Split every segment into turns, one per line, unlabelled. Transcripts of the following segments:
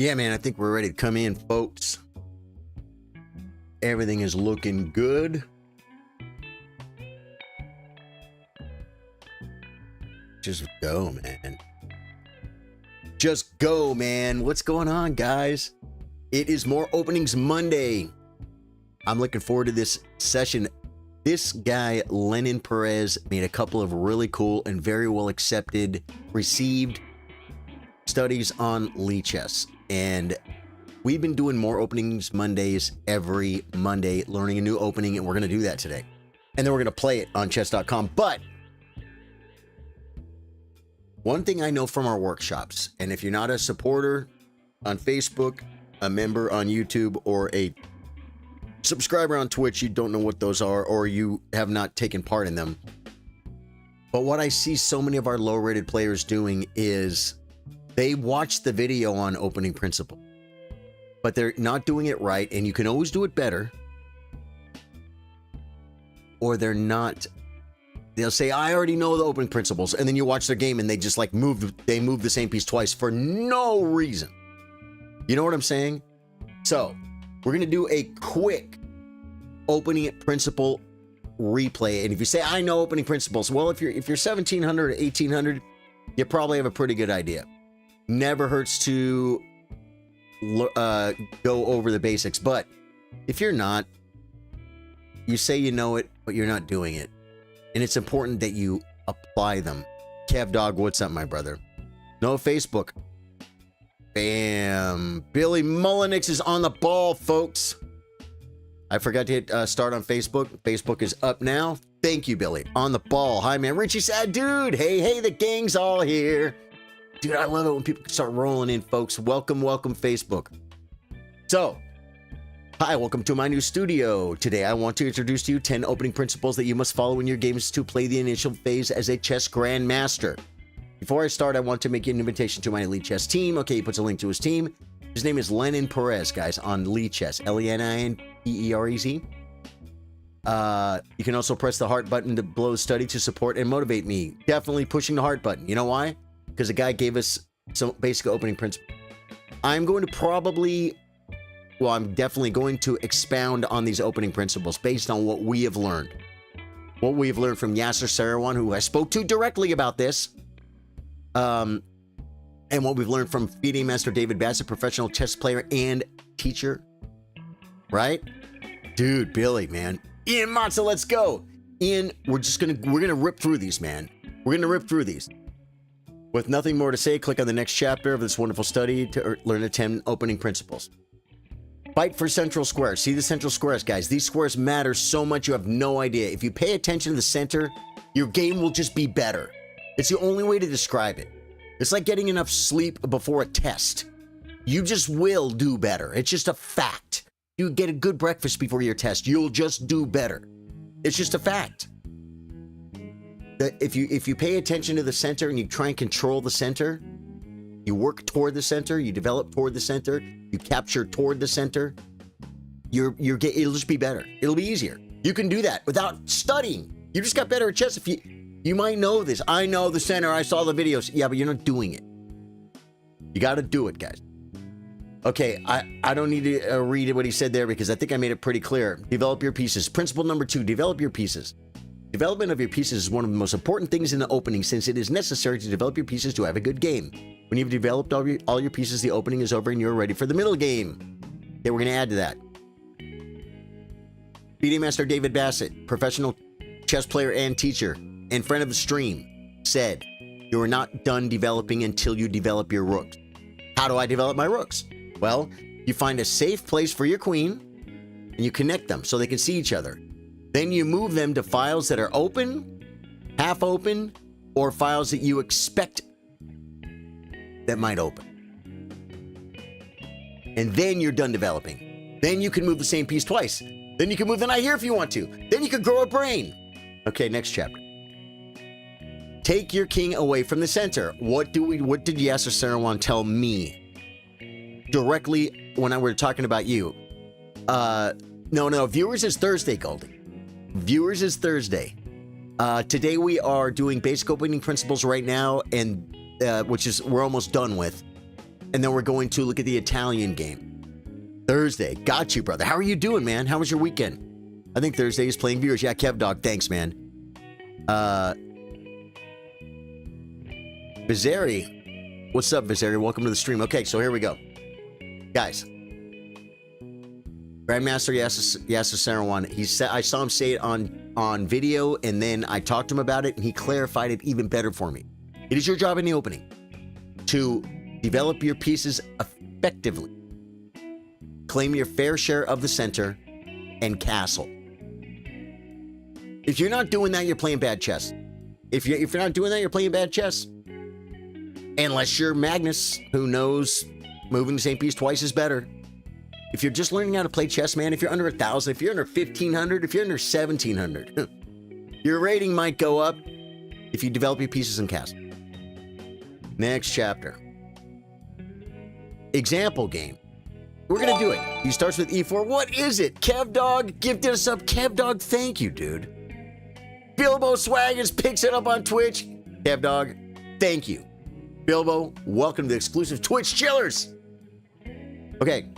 Yeah, man, I think we're ready to come in, folks. Everything is looking good. Just go, man. Just go, man. What's going on, guys? It is More Openings Monday. I'm looking forward to this session. This guy, Lenin Perez, made a couple of really cool and very well accepted, received studies on Lichess. And we've been doing More Openings Mondays every Monday, learning a new opening, and we're going to do that today. And then we're going to play it on chess.com. But one thing I know from our workshops, and if you're not a supporter on Facebook, a member on YouTube, or a subscriber on Twitch, you don't know what those are, or you have not taken part in them. But what I see so many of our low-rated players doing is they watch the video on opening principle, but they're not doing it right, and you can always do it better. Or they're not. They'll say, I already know the opening principles, and then you watch their game and they just like move the same piece twice for no reason. You know what I'm saying? So we're gonna do a quick opening principle replay. And if you say, I know opening principles, well, if you're 1700 or 1800, you probably have a pretty good idea. Never hurts to go over the basics. But if you're not, you say you know it, but you're not doing it. And it's important that you apply them. Kev Dog, what's up, my brother? No Facebook. Bam. Billy Mullenix is on the ball, folks. I forgot to hit start on Facebook. Facebook is up now. Thank you, Billy. On the ball. Hi, man. Richie said, dude. Hey, the gang's all here. Dude, I love it when people start rolling in, folks. Welcome, Facebook. So, hi, welcome to my new studio. Today, I want to introduce to you 10 opening principles that you must follow in your games to play the initial phase as a chess grandmaster. Before I start, I want to make an invitation to my Elite Chess team. Okay, he puts a link to his team. His name is Lenin Perez, guys, on Lichess. Leninperez. You can also press the heart button below study to support and motivate me. Definitely pushing the heart button. You know why? Because the guy gave us some basic opening principles. I'm definitely going to expound on these opening principles based on what we have learned. What we have learned from Yasser Sarawan, who I spoke to directly about this. And what we've learned from FIDE Master David Bassett, professional chess player and teacher. Right? Dude, Billy, man. Ian Matza, let's go. Ian, we're gonna rip through these, man. We're gonna rip through these. With nothing more to say, click on the next chapter of this wonderful study to learn the 10 opening principles. Fight for central squares. See the central squares, guys. These squares matter so much you have no idea. If you pay attention to the center, your game will just be better. It's the only way to describe it. It's like getting enough sleep before a test. You just will do better. It's just a fact. You get a good breakfast before your test, you'll just do better. It's just a fact. If you pay attention to the center and you try and control the center, you work toward the center, you develop toward the center, you capture toward the center, it'll just be better. It'll be easier. You can do that without studying. You just got better at chess. You might know this. I know the center. I saw the videos. Yeah, but you're not doing it. You got to do it, guys. Okay, I don't need to read what he said there because I think I made it pretty clear. Develop your pieces. Principle number 2, develop your pieces. Development of your pieces is one of the most important things in the opening since it is necessary to develop your pieces to have a good game. When you've developed all your pieces, the opening is over and you're ready for the middle game. Okay, we're going to add to that. FIDE Master David Bassett, professional chess player and teacher, and friend of the stream, said, you are not done developing until you develop your rooks. How do I develop my rooks? Well, you find a safe place for your queen, and you connect them so they can see each other. Then you move them to files that are open, half open, or files that you expect that might open. And then you're done developing. Then you can move the same piece twice. Then you can move the knight here if you want to. Then you can grow a brain. Okay, next chapter. Take your king away from the center. What did Yasser Sarawan tell me directly when we were talking about you? No, viewers is Thursday, Goldie. Viewers is Thursday. Today we are doing basic opening principles right now, and which is we're almost done with. And then we're going to look at the Italian game. Thursday. Got you, brother. How are you doing, man? How was your weekend? I think Thursday is playing viewers. Yeah, Kev Dog. Thanks, man. Vizeri. What's up, Vizeri? Welcome to the stream. Okay, so here we go. Guys. Grandmaster Yasser Sarawan, he said, I saw him say it on video, and then I talked to him about it, and he clarified it even better for me. It is your job in the opening to develop your pieces effectively, claim your fair share of the center, and castle. If you're not doing that, you're playing bad chess. If you're not doing that, you're playing bad chess. Unless you're Magnus, who knows moving the same piece twice is better. If you're just learning how to play chess, man, if you're under 1,000, if you're under 1,500, if you're under 1,700, your rating might go up if you develop your pieces in castle. Next chapter. Example game. We're going to do it. He starts with e4. What is it? Kev Dog gifted us up. Kev Dog, thank you, dude. Bilbo Swaggers picks it up on Twitch. Kev Dog, thank you. Bilbo, welcome to the exclusive Twitch Chillers. Okay,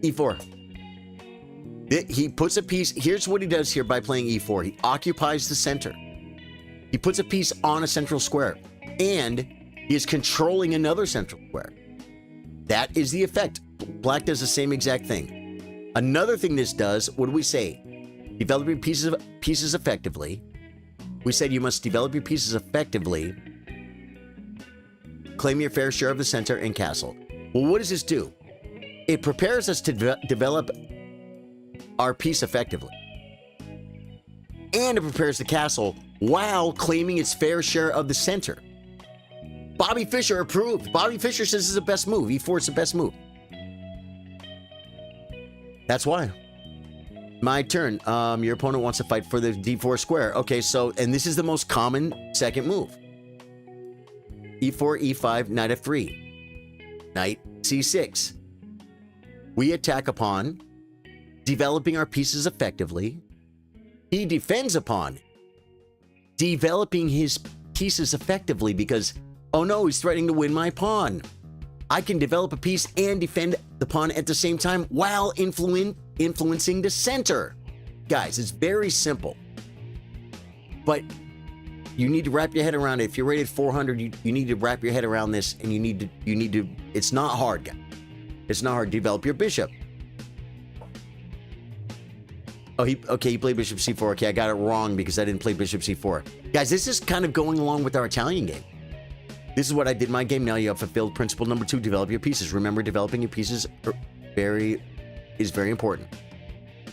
e4. He puts a piece. Here's what he does here by playing e4. He occupies the center. He puts a piece on a central square. And he is controlling another central square. That is the effect. Black does the same exact thing. Another thing this does, what do we say? Develop your pieces effectively. We said you must develop your pieces effectively, claim your fair share of the center, and castle. Well, what does this do? It prepares us to develop our piece effectively. And it prepares the castle while claiming its fair share of the center. Bobby Fischer approved. Bobby Fischer says this is the best move. E4 is the best move. That's why. My turn. Your opponent wants to fight for the d4 square. Okay, so, and this is the most common second move. e4, e5, knight f3. Knight c6. We attack upon developing our pieces effectively. He defends upon developing his pieces effectively because, oh no, he's threatening to win my pawn. I can develop a piece and defend the pawn at the same time while influencing the center. Guys, it's very simple. But you need to wrap your head around it. If you're rated 400, you need to wrap your head around this, and you need to, it's not hard, guys. It's not hard to develop your bishop. Oh, he played bishop c4. Okay, I got it wrong because I didn't play bishop c4. Guys, this is kind of going along with our Italian game. This is what I did in my game. Now you have fulfilled principle number 2, develop your pieces. Remember, developing your pieces is very important.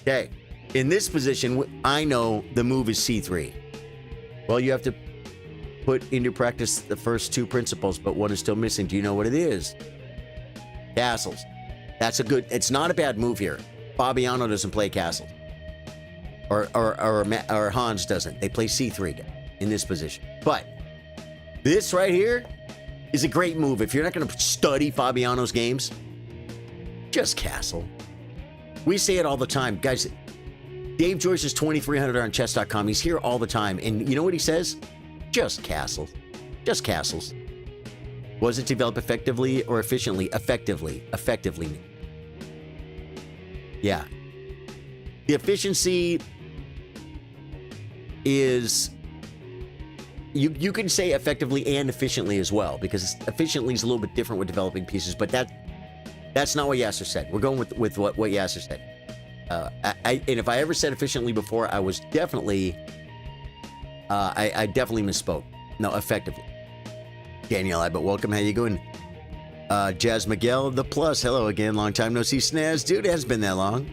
Okay, in this position, I know the move is c3. Well, you have to put into practice the first 2 principles, but one is still missing. Do you know what it is? Castles. That's a good, it's not a bad move here. Fabiano doesn't play castles. Or Hans doesn't. They play c3 in this position. But this right here is a great move. If you're not going to study Fabiano's games, just castle. We say it all the time. Guys, Dave Joyce is 2,300 on chess.com. He's here all the time. And you know what he says? Just castles. Just castles. Was it developed effectively or efficiently? Effectively. Effectively. Yeah. The efficiency is... You can say effectively and efficiently as well, because efficiently is a little bit different with developing pieces, but that's not what Yasser said. We're going with what Yasser said. And if I ever said efficiently before, I was definitely... I definitely misspoke. No, effectively. Danielle but welcome. How you going? Jazz Miguel, the plus. Hello again. Long time no see, Snaz. Dude, it hasn't been that long.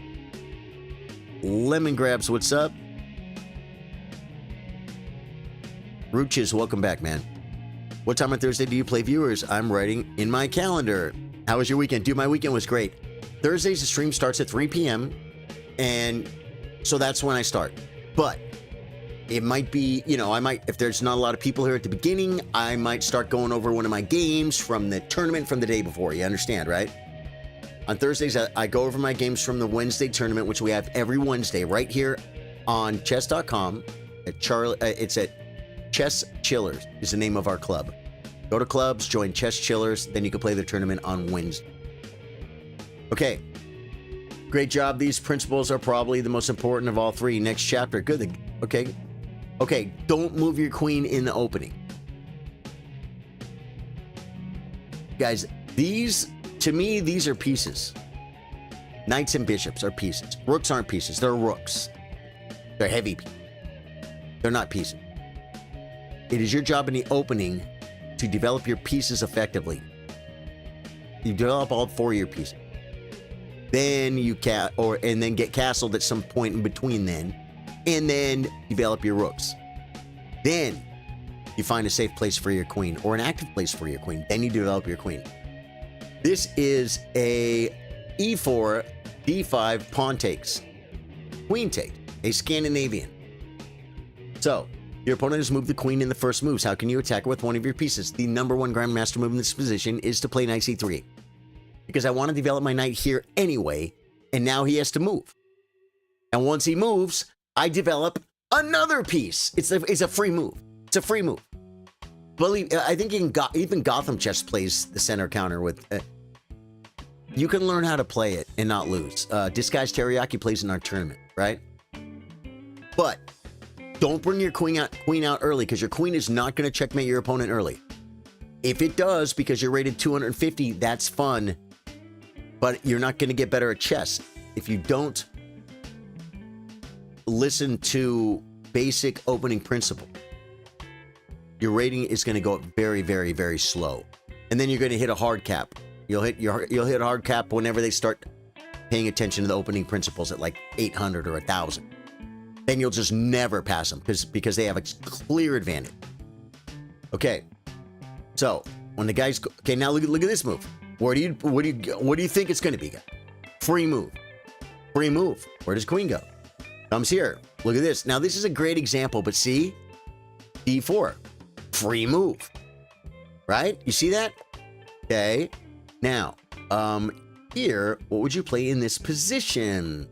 Lemon Grabs, what's up? Roaches, welcome back, man. What time on Thursday do you play viewers? I'm writing in my calendar. How was your weekend? Dude, my weekend was great. Thursdays, the stream starts at 3 p.m. And so that's when I start. But it might be, if there's not a lot of people here at the beginning, I might start going over one of my games from the tournament from the day before. You understand, right? On Thursdays, I go over my games from the Wednesday tournament, which we have every Wednesday right here on chess.com. It's at Chess Chillers is the name of our club. Go to clubs, join chess chillers, then you can play the tournament on Wednesday. Okay. Great job. These principles are probably the most important of all three. Next chapter. Good. Okay. Okay. Don't move your queen in the opening. Guys, these, to me, these are pieces. Knights and bishops are pieces. Rooks aren't pieces. They're rooks. They're heavy pieces. They're not pieces. It is your job in the opening to develop your pieces effectively. You develop all four of your pieces. Then you and then get castled at some point in between then, and then develop your rooks. Then you find a safe place for your queen or an active place for your queen. Then you develop your queen. This is a e4, d5 pawn takes, queen take, a Scandinavian. So your opponent has moved the queen in the first moves. How can you attack her with one of your pieces? The number one grandmaster move in this position is to play knight c3. Because I want to develop my knight here anyway, and now he has to move. And once he moves, I develop another piece. It's a free move. It's a free move. I think even Gotham Chess plays the center counter with... you can learn how to play it and not lose. Disguised Teriyaki plays in our tournament, right? But don't bring your queen out early, because your queen is not going to checkmate your opponent early. If it does, because you're rated 250, that's fun. But you're not going to get better at chess if you don't listen to basic opening principle. Your rating is going to go up very, very, very slow, and then you're going to hit a hard cap. You'll hit a hard cap whenever they start paying attention to the opening principles at like 800 or 1,000. Then you'll just never pass them because they have a clear advantage. Okay, so when the guys okay, now look at this move. What do you think it's going to be? Free move. Free move. Where does queen go? Comes here. Look at this. Now, this is a great example, but see? d4. Free move. Right? You see that? Okay. Now, here, what would you play in this position?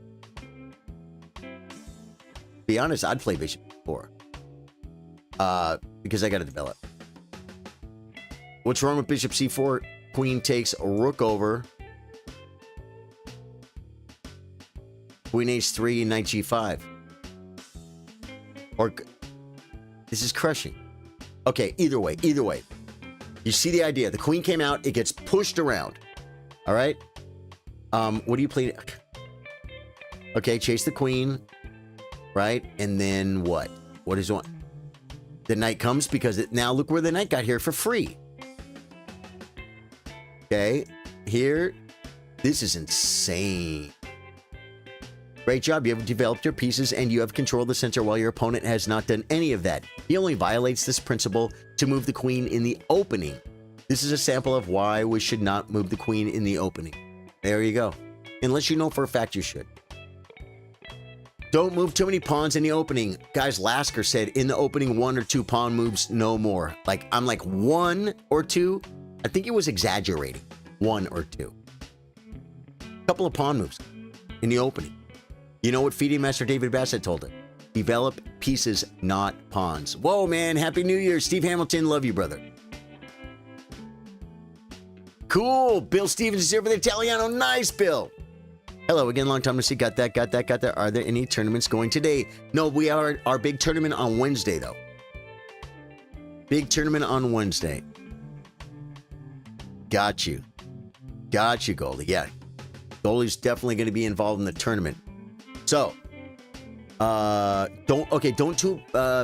Be honest, I'd play bishop d4. Because I got to develop. What's wrong with bishop c4? Queen takes a rook over. Queen h3 and knight g5. Or this is crushing. Okay, either way. You see the idea. The queen came out, it gets pushed around. All right? What do you play? Okay, chase the queen. Right? And then what? What is one? The knight comes because now look where the knight got here for free. Okay, here, this is insane. Great job. You have developed your pieces and you have controlled the center while your opponent has not done any of that. He only violates this principle to move the queen in the opening. This is a sample of why we should not move the queen in the opening. There you go. Unless you know for a fact you should. Don't move too many pawns in the opening. Guys, Lasker said in the opening 1 or 2 pawn moves, no more. I'm like 1 or 2. I think he was exaggerating. 1 or 2. Couple of pawn moves in the opening. You know what FIDE Master David Bassett told him? Develop pieces, not pawns. Whoa, man. Happy New Year. Steve Hamilton. Love you, brother. Cool. Bill Stevens is here for the Italiano. Nice, Bill. Hello again. Long time to see. Got that. Are there any tournaments going today? No, we are our big tournament on Wednesday, though. Big tournament on Wednesday. Got you, Goldie. Yeah, Goldie's definitely going to be involved in the tournament. So,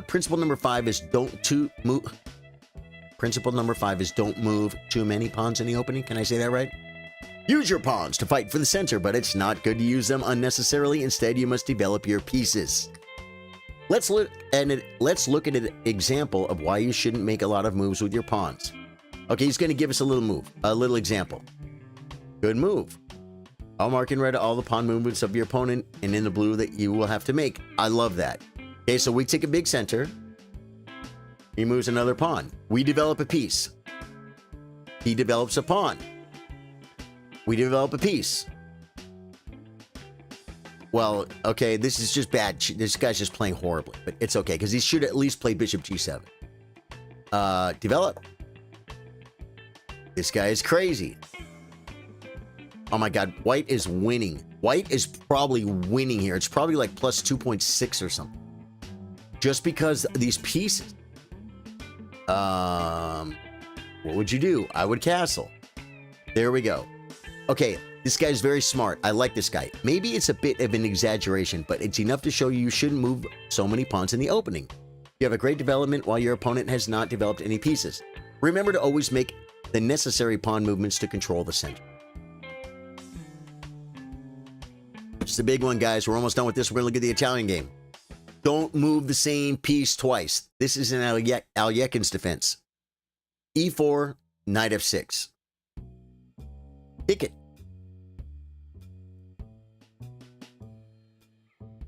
principle number 5 is don't move. Principle number 5 is don't move too many pawns in the opening. Can I say that right? Use your pawns to fight for the center, but it's not good to use them unnecessarily. Instead, you must develop your pieces. Let's look at an example of why you shouldn't make a lot of moves with your pawns. Okay, he's going to give us a little example. Good move. I'll mark in red all the pawn movements of your opponent and in the blue that you will have to make. I love that. Okay, so we take a big center. He moves another pawn. We develop a piece. He develops a pawn. We develop a piece. Well, okay, this is just bad. This guy's just playing horribly, but it's okay because he should at least play bishop g7. Develop. This guy is crazy. Oh my god, white is winning. White is probably winning here. It's probably like plus 2.6 or something. Just because these pieces. What would you do? I would castle. There we go. Okay, this guy's very smart. I like this guy. Maybe it's a bit of an exaggeration, but it's enough to show you shouldn't move so many pawns in the opening. You have a great development while your opponent has not developed any pieces. Remember to always make the necessary pawn movements to control the center. It's the big one, guys. We're almost done with this. We're going to look at the Italian game. Don't move the same piece twice. This is in Alyekin's defense. E4, knight f6. Pick it.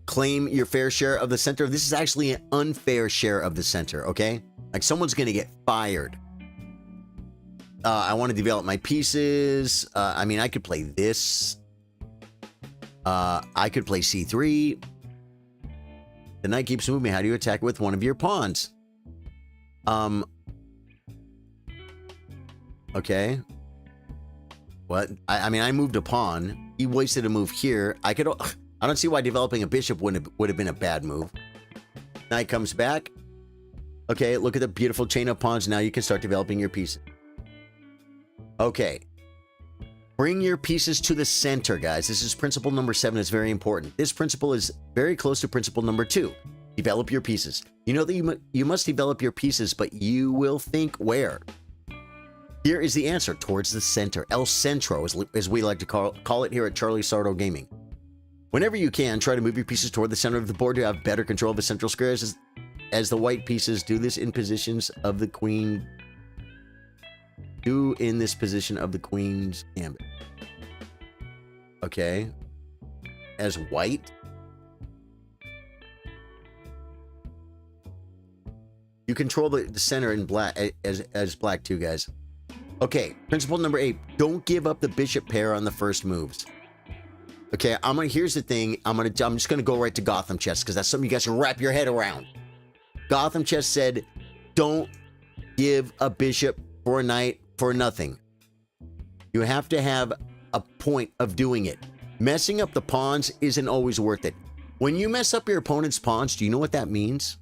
Claim your fair share of the center. This is actually an unfair share of the center, okay? Like someone's going to get fired. I want to develop my pieces. I mean, I could play this. I could play c3. The knight keeps moving. How do you attack with one of your pawns? Okay. What? I mean, I moved a pawn. He wasted a move here. I don't see why developing a bishop would have been a bad move. Knight comes back. Okay, look at the beautiful chain of pawns. Now you can start developing your pieces. Okay. Bring your pieces to the center, guys. This is principle number 7. It's very important. This principle is very close to principle number 2. Develop your pieces. You know that you must develop your pieces, but you will think where? Here is the answer, towards the center. El Centro, as we like to call it here at Charlie Sardo Gaming. Whenever you can, try to move your pieces toward the center of the board to have better control of the central squares as the white pieces do this in positions of the queen. Do in this position of the queen's gambit. Okay. As white. You control the center in black as black too, guys. Okay, principle number 8. Don't give up the bishop pair on the first moves. Okay, here's the thing. I'm just gonna go right to Gotham Chess because that's something you guys can wrap your head around. Gotham Chess said, don't give a bishop for a knight for nothing. You have to have a point of doing it. Messing up the pawns isn't always worth it. When you mess up your opponent's pawns, do you know what that means?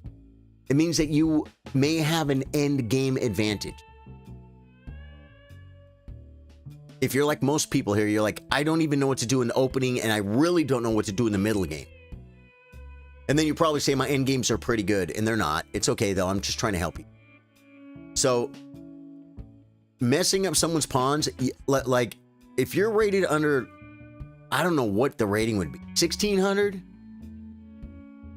It means that you may have an end game advantage. If you're like most people here, you're like, I don't even know what to do in the opening, and I really don't know what to do in the middle game. And then you probably say my end games are pretty good, and they're not. It's okay, though. I'm just trying to help you. So, messing up someone's pawns, like, if you're rated under, I don't know what the rating would be, 1600?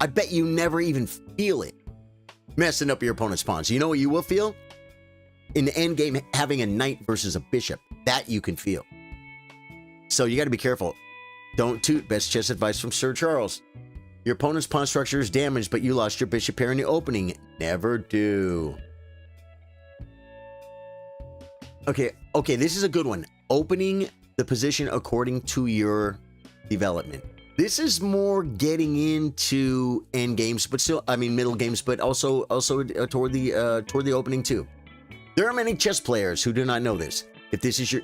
I bet you never even feel it messing up your opponent's pawns. You know what you will feel? In the end game, having a knight versus a bishop. That you can feel. So you got to be careful. Don't toot. Best chess advice from Sir Charles. Your opponent's pawn structure is damaged, but you lost your bishop pair in the opening. Never do. Okay, this is a good one. Opening the position according to your development. This is more getting into end games, but still, I mean middle games, but also toward the opening too. There are many chess players who do not know this. If this is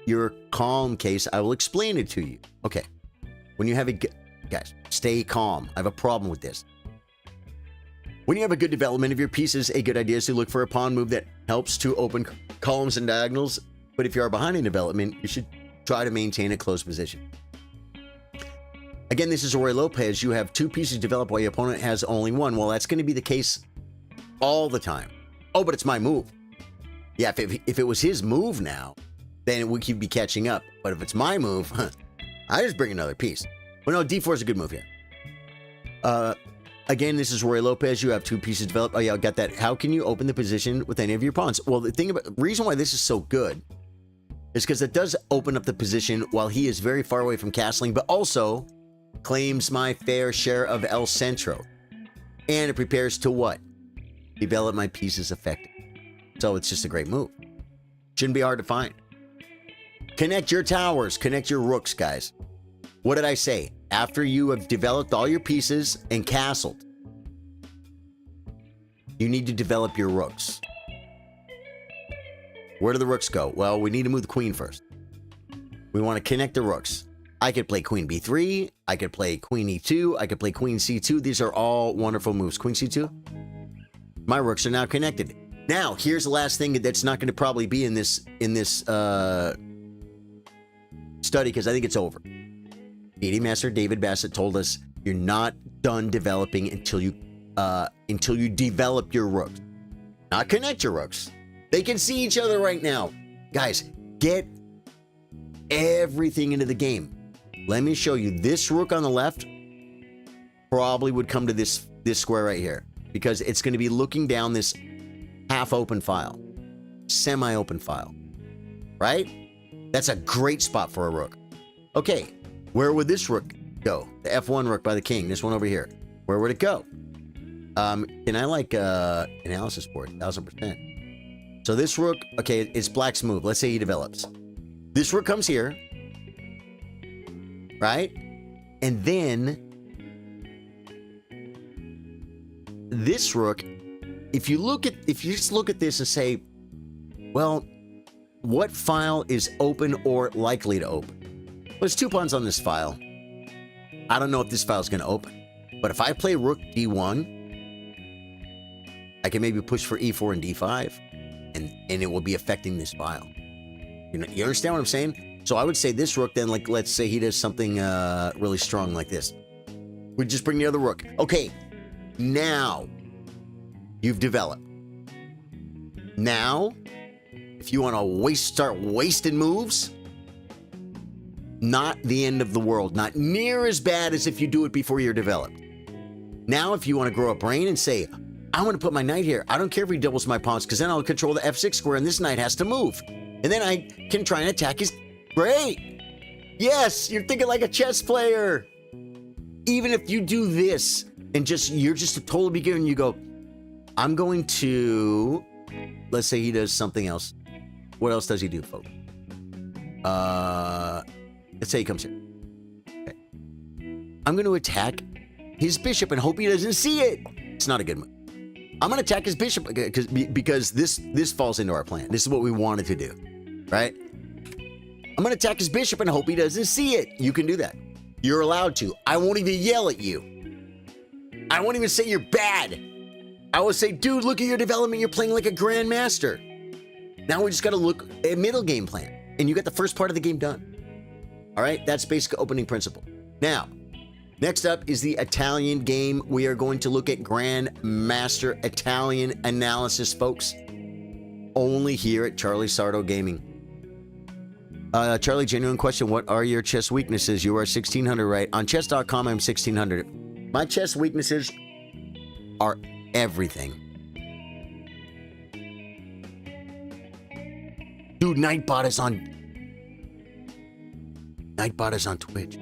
your calm case, I will explain it to you. Okay. When you have guys, stay calm. I have a problem with this. When you have a good development of your pieces, a good idea is to look for a pawn move that helps to open columns and diagonals. But if you are behind in development, you should try to maintain a close position. Again, this is Roy Lopez. You have 2 pieces developed while your opponent has only 1. Well, that's going to be the case all the time. Oh, but it's my move. Yeah, if it was his move now, then we could be catching up. But if it's my move, I just bring another piece. Well, no, D4 is a good move here. Again, this is Roy Lopez. You have 2 pieces developed. Oh, yeah, I got that. How can you open the position with any of your pawns? Well, the reason why this is so good is because it does open up the position while he is very far away from castling, but also claims my fair share of El Centro. And it prepares to what? Develop my pieces effectively. So it's just a great move. Shouldn't be hard to find. Connect your towers. Connect your rooks, guys. What did I say? After you have developed all your pieces and castled, you need to develop your rooks. Where do the rooks go? Well, we need to move the queen first. We want to connect the rooks. I could play queen b3. I could play queen e2. I could play queen c2. These are all wonderful moves. Queen c2. My rooks are now connected. Now, here's the last thing that's not going to probably be in this study because I think it's over. PD Master David Bassett told us you're not done developing until you develop your rooks. Not connect your rooks. They can see each other right now. Guys, get everything into the game. Let me show you. This rook on the left probably would come to this square right here because it's going to be looking down this half-open file, semi-open file, right? That's a great spot for a rook. Okay, where would this rook go? The F1 rook by the king, this one over here. Where would it go? Can I like analysis board? 1000%. So this rook, okay, it's black's move. Let's say he develops. This rook comes here, right? And then this rook, if you just look at this and say, well, what file is open or likely to open? Well, there's 2 pawns on this file. I don't know if this file is going to open. But if I play rook d1, I can maybe push for e4 and d5, and it will be affecting this file. You understand what I'm saying? So I would say this rook then, like, let's say he does something really strong like this. We just bring the other rook. Okay, now you've developed. Now, if you want to start wasting moves, not the end of the world. Not near as bad as if you do it before you're developed. Now, if you want to grow a brain and say, I want to put my knight here. I don't care if he doubles my pawns because then I'll control the f6 square and this knight has to move. And then I can try and attack his... Great! Yes, you're thinking like a chess player. Even if you do this and you're just a total beginner and you go, I'm going to... Let's say he does something else. What else does he do, folks? Let's say he comes here. Okay. I'm going to attack his bishop and hope he doesn't see it. It's not a good move. I'm going to attack his bishop because this falls into our plan. This is what we wanted to do, right? I'm going to attack his bishop and hope he doesn't see it. You can do that. You're allowed to. I won't even yell at you. I won't even say you're bad. I will say, dude, look at your development. You're playing like a grandmaster. Now we just got to look at middle game plan. And you got the first part of the game done. All right? That's basic opening principle. Now, next up is the Italian game. We are going to look at Grandmaster Italian analysis, folks. Only here at Charlie Sardo Gaming. Charlie, genuine question. What are your chess weaknesses? You are 1600, right? On chess.com, I'm 1600. My chess weaknesses are everything. Dude, Nightbot is on Twitch.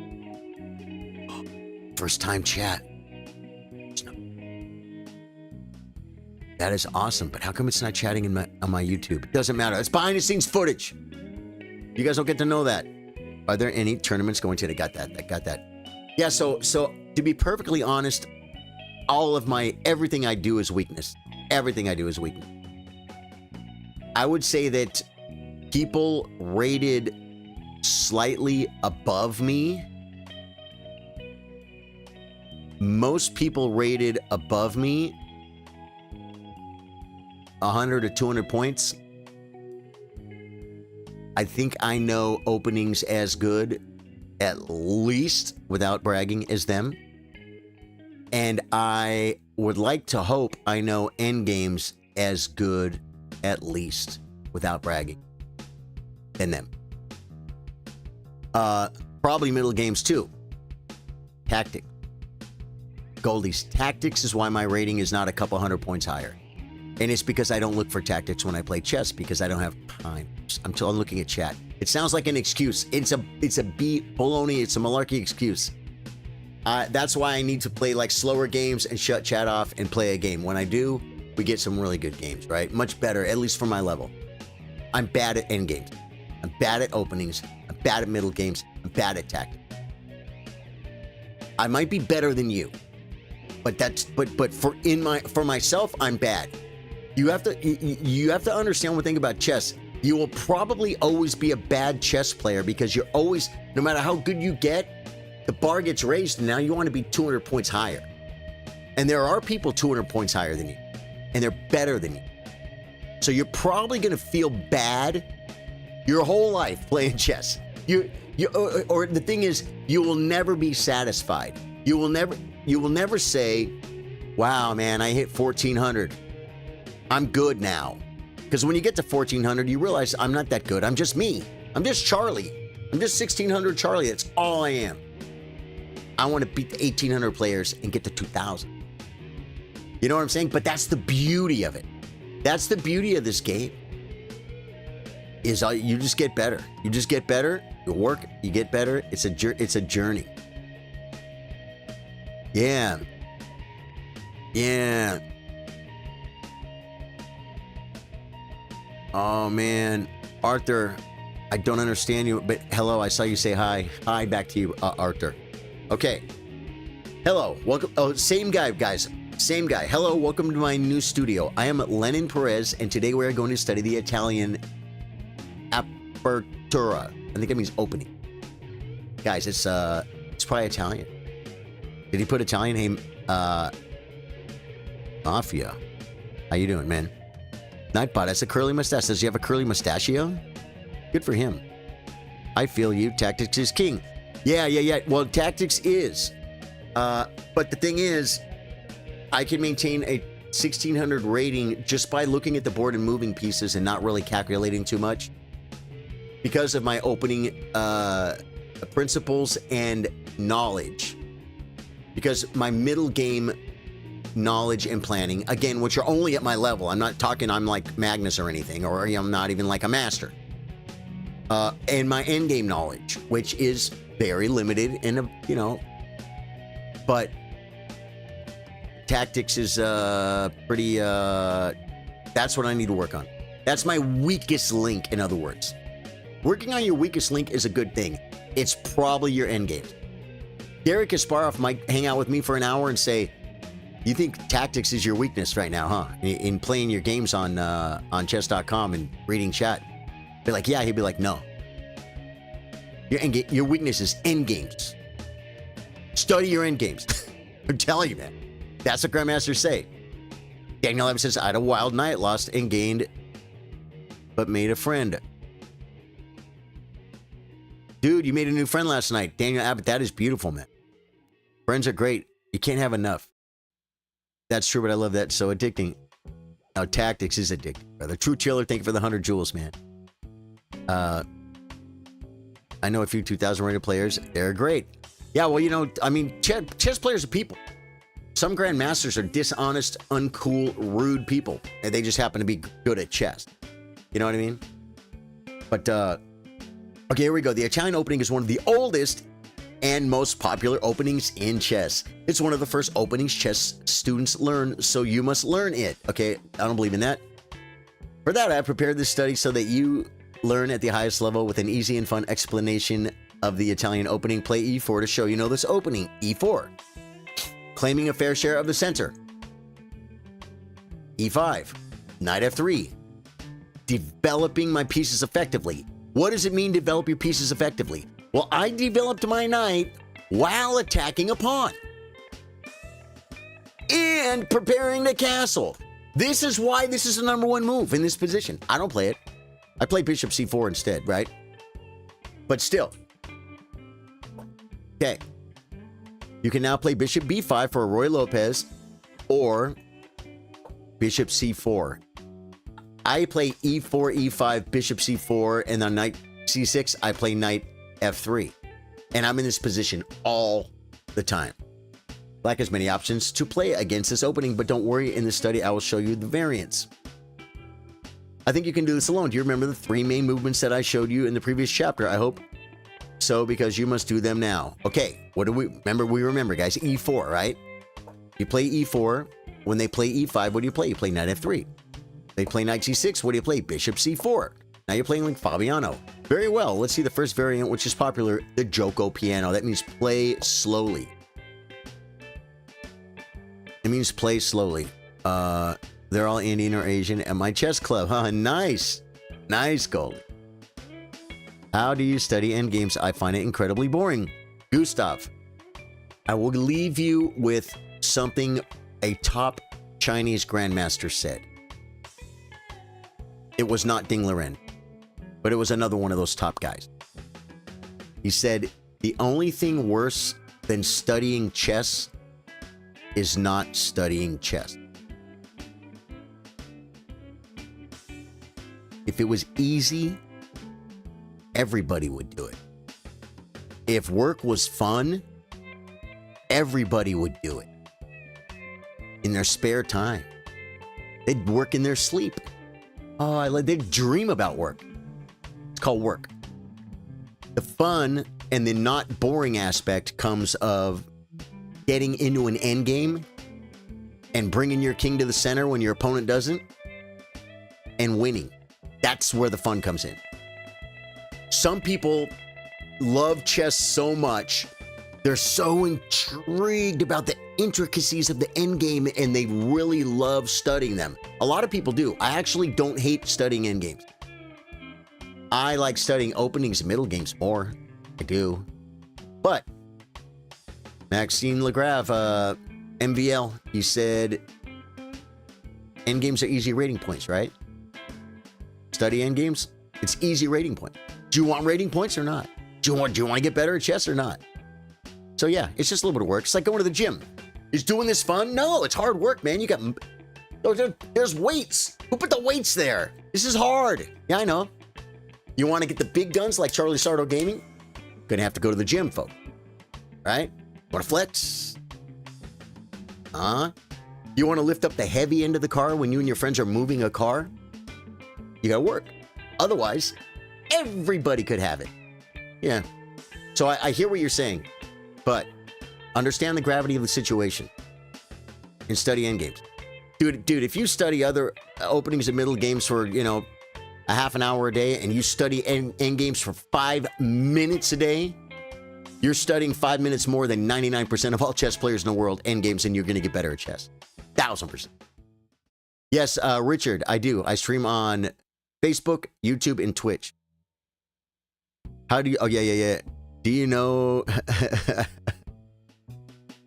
First time chat. That is awesome, but how come it's not chatting on my YouTube? It doesn't matter. It's behind the scenes footage. You guys don't get to know that. Are there any tournaments going to? They got that. Yeah, so to be perfectly honest, everything I do is weakness. Everything I do is weakness. I would say that people rated slightly above me, most people rated above me 100 to 200 points. I think I know openings as good, at least without bragging, as them. And I would like to hope I know endgames as good, at least without bragging, than them. Probably middle games too. Tactics. Goldies. Tactics is why my rating is not a couple hundred points higher. And it's because I don't look for tactics when I play chess because I don't have time. I'm looking at chat. It sounds like an excuse. It's a baloney. It's a malarkey excuse. That's why I need to play like slower games and shut chat off and play a game. When I do, we get some really good games, right? Much better, at least for my level. I'm bad at end games. I'm bad at openings. I'm bad at middle games. I'm bad at tactics. I might be better than you, but for myself, I'm bad. You have to understand one thing about chess. you will probably always be a bad chess player because you're always, no matter how good you get, the bar gets raised and now you want to be 200 points higher. And there are people 200 points higher than you, and they're better than you. So you're probably going to feel bad your whole life playing chess. Or the thing is, you will never be satisfied. You will never say, wow, man, I hit 1400. I'm good now. Because when you get to 1400, you realize I'm not that good. I'm just me. I'm just Charlie. I'm just 1600 Charlie. That's all I am. I want to beat the 1800 players and get to 2000. You know what I'm saying? But that's the beauty of it. That's the beauty of this game. Is you just get better. You just get better. You work. You get better. It's a journey. Yeah. Yeah. Oh man, Arthur, I don't understand you, but hello. I saw you say hi. Hi back to you, Arthur. Okay. Hello. Welcome. Oh, same guy, guys. Same guy. Hello. Welcome to my new studio. I am Lenin Perez, and today we are going to study the Italian apertura. I think it means opening. Guys, it's probably Italian. Did he put Italian? Hey, Mafia. How you doing, man? Nightbot, that's a curly mustache. Does he have a curly mustachio? Good for him. I feel you. Tactics is king. Yeah. Well, tactics is. But the thing is, I can maintain a 1600 rating just by looking at the board and moving pieces and not really calculating too much. Because of my opening principles and knowledge. Because my middle game knowledge and planning, again, which are only at my level. I'm not talking I'm like Magnus or anything, or I'm not even like a master. And my end game knowledge, which is very limited and, but tactics is pretty, that's what I need to work on. That's my weakest link, in other words. Working on your weakest link is a good thing. It's probably your end game. Garry Kasparov might hang out with me for an hour and say, you think tactics is your weakness right now, huh? In playing your games on chess.com and reading chat. Be like, yeah. He'd be like, no. Your weakness is end games. Study your end games. I'm telling you, man. That's what grandmasters say. Daniel Evans says, I had a wild night, lost and gained, but made a friend. Dude, you made a new friend last night. Daniel Abbott, that is beautiful, man. Friends are great. You can't have enough. That's true, but I love that. So addicting. Now, tactics is addicting. The True Chiller, thank you for the 100 jewels, man. I know a few 2,000 rated players. They're great. Yeah, well, I mean, chess players are people. Some grandmasters are dishonest, uncool, rude people. And they just happen to be good at chess. You know what I mean? But, okay, here we go. The Italian opening is one of the oldest and most popular openings in chess. It's one of the first openings chess students learn, so you must learn it. Okay, I don't believe in that. For that, I have prepared this study so that you learn at the highest level with an easy and fun explanation of the Italian opening. Play e4 to show you know this opening. e4. Claiming a fair share of the center. e5. Knight f3. Developing my pieces effectively. What does it mean, develop your pieces effectively? Well, I developed my knight while attacking a pawn. And preparing the castle. This is why this is the number one move in this position. I don't play it. I play bishop c4 instead, right? But still. Okay. You can now play bishop b5 for Roy Lopez or bishop c4. I play e4, e5, bishop c4, and then knight c6, I play knight f3. And I'm in this position all the time. Black has many options to play against this opening, but don't worry, in this study I will show you the variants. I think you can do this alone. Do you remember the 3 main movements that I showed you in the previous chapter? I hope so, because you must do them now. Okay, what do we remember? We remember, guys, e4, right? You play e4. When they play e5, what do you play? You play knight f3. They play knight c6. What do you play? Bishop c4. Now you're playing like Fabiano. Very well. Let's see the first variant, which is popular, the Joko piano. That means play slowly. It means play slowly. They're all Indian or Asian at my chess club. Huh? Nice. Nice, Goldie. How do you study endgames? I find it incredibly boring. Gustav, I will leave you with something a top Chinese grandmaster said. It was not Ding Liren, but it was another one of those top guys. He said, the only thing worse than studying chess is not studying chess. If it was easy, everybody would do it. If work was fun, everybody would do it. In their spare time. They'd work in their sleep. Oh, they'd dream about work. It's called work. The fun and the not boring aspect comes of getting into an end game and bringing your king to the center when your opponent doesn't and winning. That's where the fun comes in. Some people love chess so much, they're so intrigued about the intricacies of the end game and they really love studying them. A lot of people do. I actually don't hate studying end games. I like studying openings and middle games more. I do. But Maxime Legrave, MVL, he said endgames are easy rating points, right? Study endgames, it's easy rating point. Do you want rating points or not? Do you want to get better at chess or not? So yeah, it's just a little bit of work. It's like going to the gym. Is doing this fun? No, it's hard work, man. You got, there's weights. Who put the weights there? This is hard. Yeah, I know. You want to get the big guns like Charlie Sardo Gaming? Gonna have to go to the gym, folks. Right? Want to flex? You want to lift up the heavy end of the car when you and your friends are moving a car? You gotta work. Otherwise, everybody could have it. Yeah. So I hear what you're saying, but understand the gravity of the situation and study endgames. Dude, if you study other openings and middle games for, a half an hour a day and you study endgames for 5 minutes a day, you're studying 5 minutes more than 99% of all chess players in the world endgames, and you're going to get better at chess. 1000%. Yes, Richard, I do. I stream on Facebook, YouTube, and Twitch. How do you... Oh, yeah. Do you know...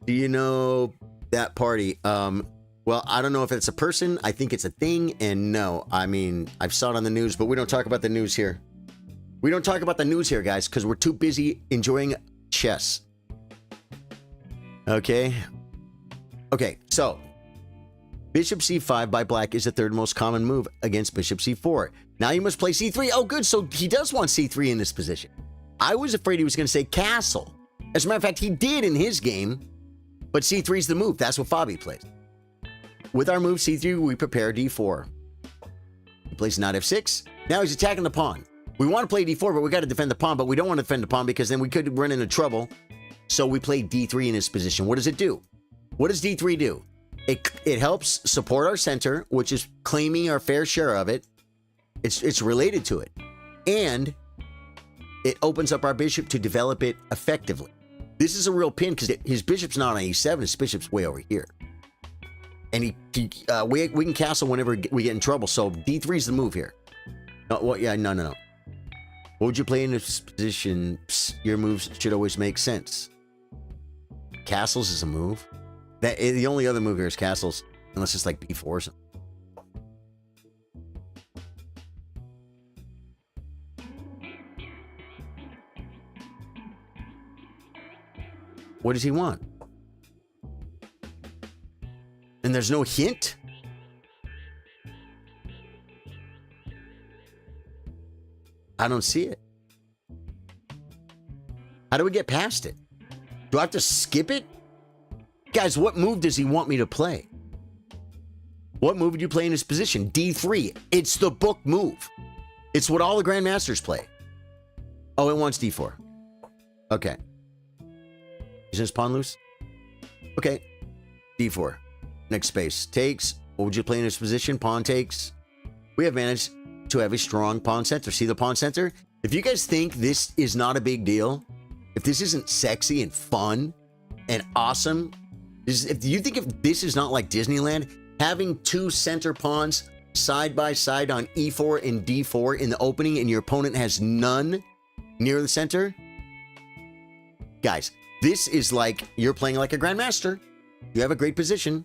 Do you know that party? Well, I don't know if it's a person. I think it's a thing. And no, I mean, I've saw it on the news, but we don't talk about the news here. We don't talk about the news here, guys, because we're too busy enjoying chess. Okay, so Bishop c5 by black is the third most common move against Bishop c4. Now you must play c3. Oh, good. So he does want c3 in this position. I was afraid he was going to say castle. As a matter of fact, he did in his game, but c3 is the move. That's what Fabi plays. With our move c3, we prepare d4. He plays knight f6. Now he's attacking the pawn. We want to play d4, but we got to defend the pawn, but we don't want to defend the pawn because then we could run into trouble. So we play d3 in this position. What does it do? What does d3 do? It helps support our center, which is claiming our fair share of it. It's related to it. And it opens up our bishop to develop it effectively. This is a real pin because his bishop's not on e7, his bishop's way over here. And we can castle whenever we get in trouble. So d3 is the move here. No. What would you play in this position? Psst, your moves should always make sense. Castles is a move. The only other move here is castles, unless it's like b4 or something. What does he want? And there's no hint? I don't see it. How do we get past it? Do I have to skip it? Guys, what move does he want me to play? What move would you play in this position? D3. It's the book move. It's what all the grandmasters play. Oh, it wants D4. Okay. Is this pawn loose? Okay. D4. Next space. Takes. What would you play in this position? Pawn takes. We have managed to have a strong pawn center. See the pawn center? If you guys think this is not a big deal, if this isn't sexy and fun and awesome, if you think if this is not like Disneyland, having two center pawns side by side on e4 and d4 in the opening and your opponent has none near the center, guys, this is like you're playing like a grandmaster. You have a great position.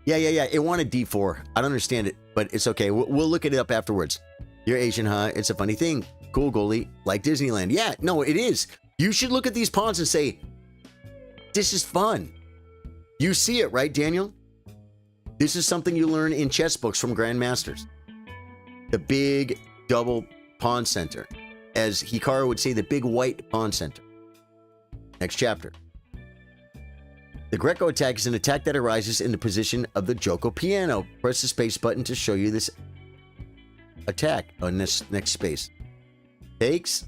Yeah. It wanted d4. I don't understand it, but it's okay. We'll look it up afterwards. You're Asian, huh? It's a funny thing. Cool goalie, like Disneyland. Yeah, no, it is. You should look at these pawns and say, this is fun. You see it, right, Daniel? This is something you learn in chess books from grandmasters. The big double pawn center. As Hikaru would say, the big white pawn center. Next chapter. The Greco attack is an attack that arises in the position of the Joko piano. Press the space button to show you this attack on this next space. Takes.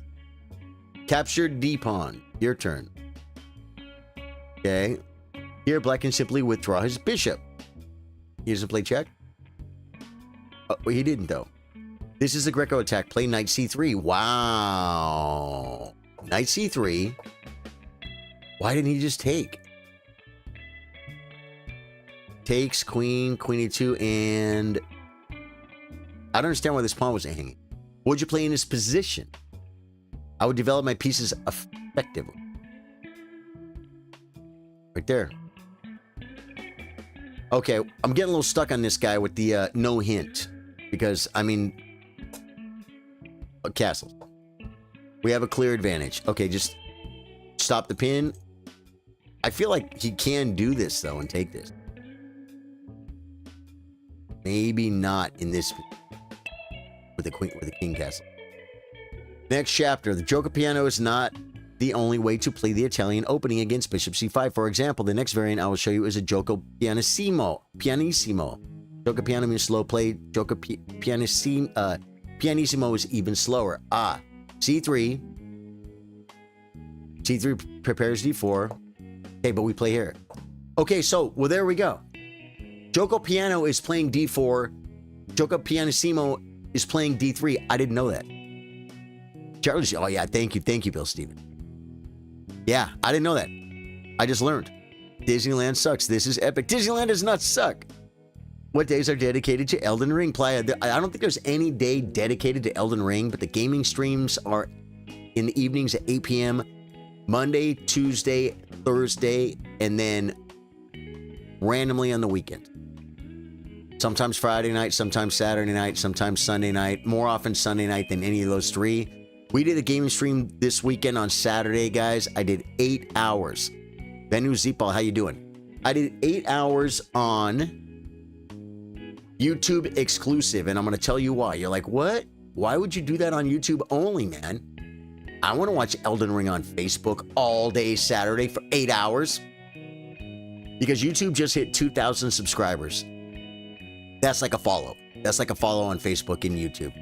Captured D pawn. Your turn. Okay. Here, black can simply withdraw his bishop. He doesn't play check? Oh, he didn't, though. This is the Greco attack. Play knight c3. Wow. Knight c3. Why didn't he just take? Takes, queen, queen e2, and... I don't understand why this pawn wasn't hanging. What would you play in this position? I would develop my pieces effectively. Right there. Okay, I'm getting a little stuck on this guy with the no hint. Because, I mean... Castles. We have a clear advantage. Okay, just stop the pin. I feel like he can do this, though, and take this. Maybe not in this... With the queen, with the king castle. Next chapter. The Gioco piano is not the only way to play the Italian opening against bishop c5. For example, the next variant I will show you is a Gioco pianissimo. Pianissimo. Gioco piano means slow play. Gioco pianissimo is even slower. C3. C3 prepares d4. Okay, but we play here. Okay, so, well, there we go. Gioco piano is playing d4. Gioco pianissimo is playing d3. I didn't know that. Charles, oh yeah, thank you, Bill Steven. Yeah, I didn't know that. I just learned. Disneyland sucks. This is epic. Disneyland does not suck. What days are dedicated to Elden Ring? Playa? I don't think there's any day dedicated to Elden Ring, but the gaming streams are in the evenings at 8 p.m. Monday, Tuesday, Thursday, and then randomly on the weekend. Sometimes Friday night, sometimes Saturday night, sometimes Sunday night. More often Sunday night than any of those three. We did a gaming stream this weekend on Saturday, guys. I did 8 hours. Benu Zipal, how you doing? I did 8 hours on YouTube exclusive, and I'm going to tell you why. You're like, what? Why would you do that on YouTube only, man? I want to watch Elden Ring on Facebook all day Saturday for 8 hours. Because YouTube just hit 2,000 subscribers. That's like a follow. That's like a follow on Facebook and YouTube.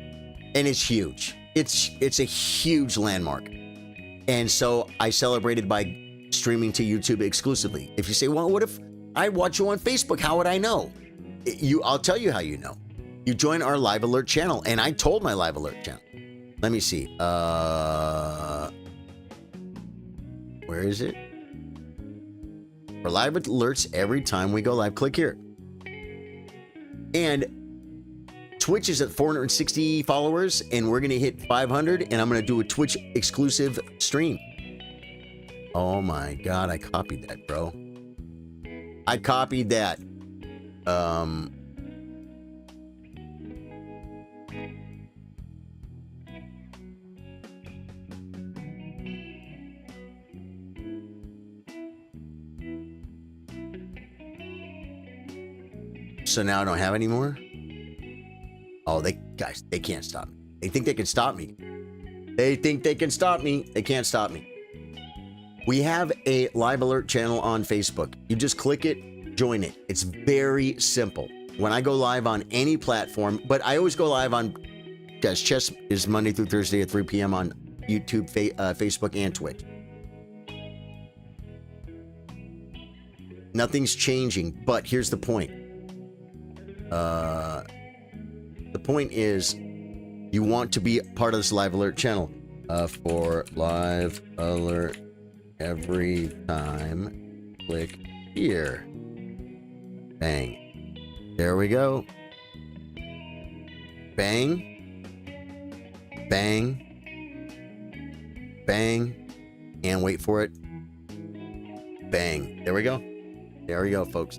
And it's huge. It's a huge landmark. And so I celebrated by streaming to YouTube exclusively. If you say, well, what if I watch you on Facebook? How would I know? I'll tell you how you know. You join our Live Alert channel. And I told my Live Alert channel. Let me see. Where is it? For live alerts every time we go live, click here. And Twitch is at 460 followers, and we're going to hit 500, and I'm going to do a Twitch exclusive stream. Oh my God, I copied that, bro. I copied that. So now I don't have any more? Oh, guys, they can't stop me. They think they can stop me. They think they can stop me. They can't stop me. We have a Live Alert channel on Facebook. You just click it, join it. It's very simple. When I go live on any platform, but I always go live on, guys, chess is Monday through Thursday at 3 p.m. on YouTube, Facebook, and Twitch. Nothing's changing, but here's the point. The point is, you want to be part of this Live Alert channel. For Live Alert every time, click here. Bang. There we go. Bang. Bang. Bang. And wait for it. Bang. There we go. There we go, folks.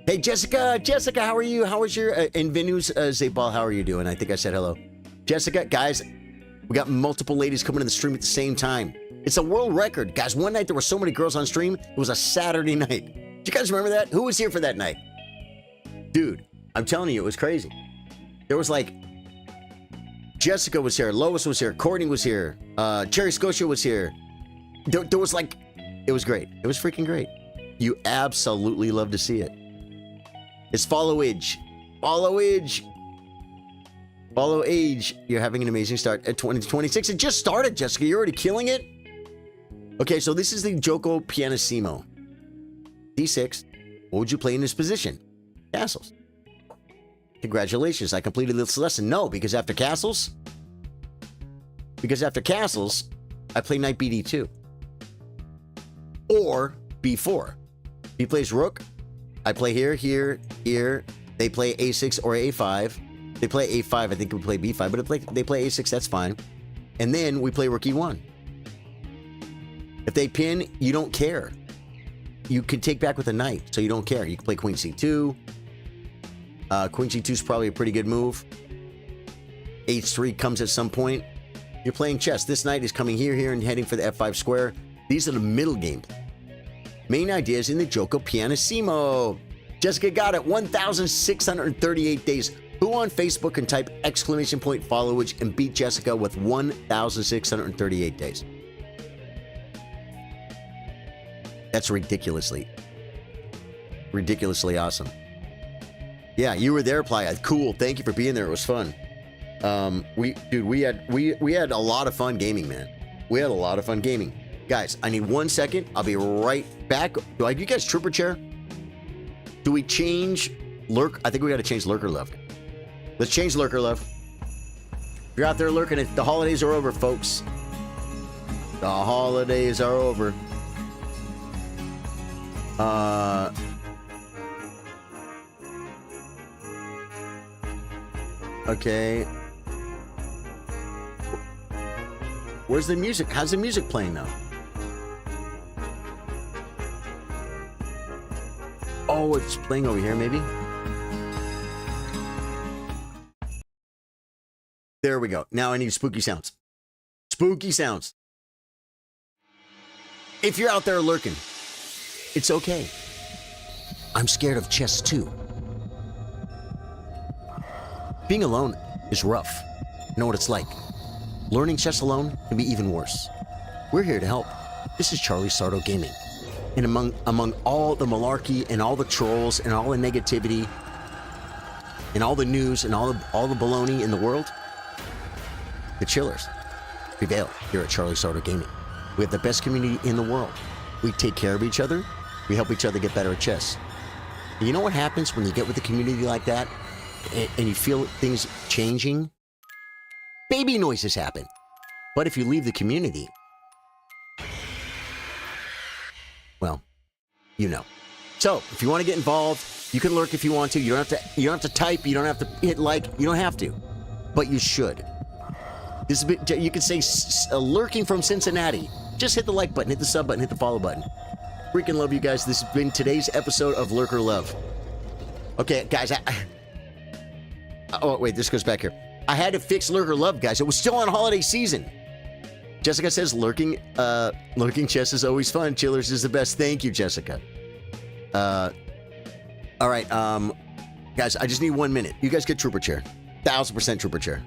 Hey, Jessica. Jessica, how are you? How was your Invenus Zapal? How are you doing? I think I said hello. Jessica, guys, we got multiple ladies coming to the stream at the same time. It's a world record. Guys, one night there were so many girls on stream. It was a Saturday night. Do you guys remember that? Who was here for that night? Dude, I'm telling you, it was crazy. There was like, Jessica was here. Lois was here. Courtney was here. Cherry Scotia was here. There was like, it was great. It was freaking great. You absolutely love to see it. It's Follow Age. Follow Age. Follow Age. You're having an amazing start at 2026. It just started, Jessica. You're already killing it. Okay, so this is the Joko Pianissimo. D6. What would you play in this position? Castles. Congratulations. I completed this lesson. No, because after castles, I play knight BD2. Or B4. He plays rook. I play here, here, here. They play A6 or A5. They play A5. I think we play B5, but if they play A6, that's fine. And then we play rook E1. If they pin, you don't care. You can take back with a knight, so you don't care. You can play queen C2. Queen C2 is probably a pretty good move. H3 comes at some point. You're playing chess. This knight is coming here, here, and heading for the F5 square. These are the middle game. Main ideas in the Joko Pianissimo. Jessica got it. 1,638 days. Who on Facebook can type !followage and beat Jessica with 1,638 days? That's ridiculously awesome. Yeah, you were there, Playa. Cool. Thank you for being there. It was fun. We had a lot of fun gaming, man. We had a lot of fun gaming. Guys, I need 1 second. I'll be right back. Do you guys trooper chair? Do we change lurk? I think we got to change lurker love. Let's change lurker love. If you're out there lurking, the holidays are over, folks. The holidays are over. Okay. Where's the music? How's the music playing now? Oh, it's playing over here, maybe? There we go. Now I need spooky sounds. Spooky sounds. If you're out there lurking, it's okay. I'm scared of chess too. Being alone is rough. You know what it's like. Learning chess alone can be even worse. We're here to help. This is Charlie Sardo Gaming. And among all the malarkey and all the trolls and all the negativity and all the news and all the baloney in the world, the chillers prevail here at Charlie Sardo Gaming. We have the best community in the world. We take care of each other. We help each other get better at chess. And you know what happens when you get with a community like that and you feel things changing? Baby noises happen. But if you leave the community, well, you know. So, if you want to get involved, you can lurk if you want to. You don't have to type, you don't have to hit like, you don't have to. But you should. This is a bit, you could say lurking from Cincinnati. Just hit the like button, hit the sub button, hit the follow button. Freaking love you guys. This has been today's episode of Lurker Love. Okay, guys, oh, wait, this goes back here. I had to fix Lurker Love, guys. It was still on holiday season. Jessica says lurking chess is always fun. Chillers is the best. Thank you, Jessica. All right, guys, I just need 1 minute. You guys get trooper chair. 1,000% trooper chair.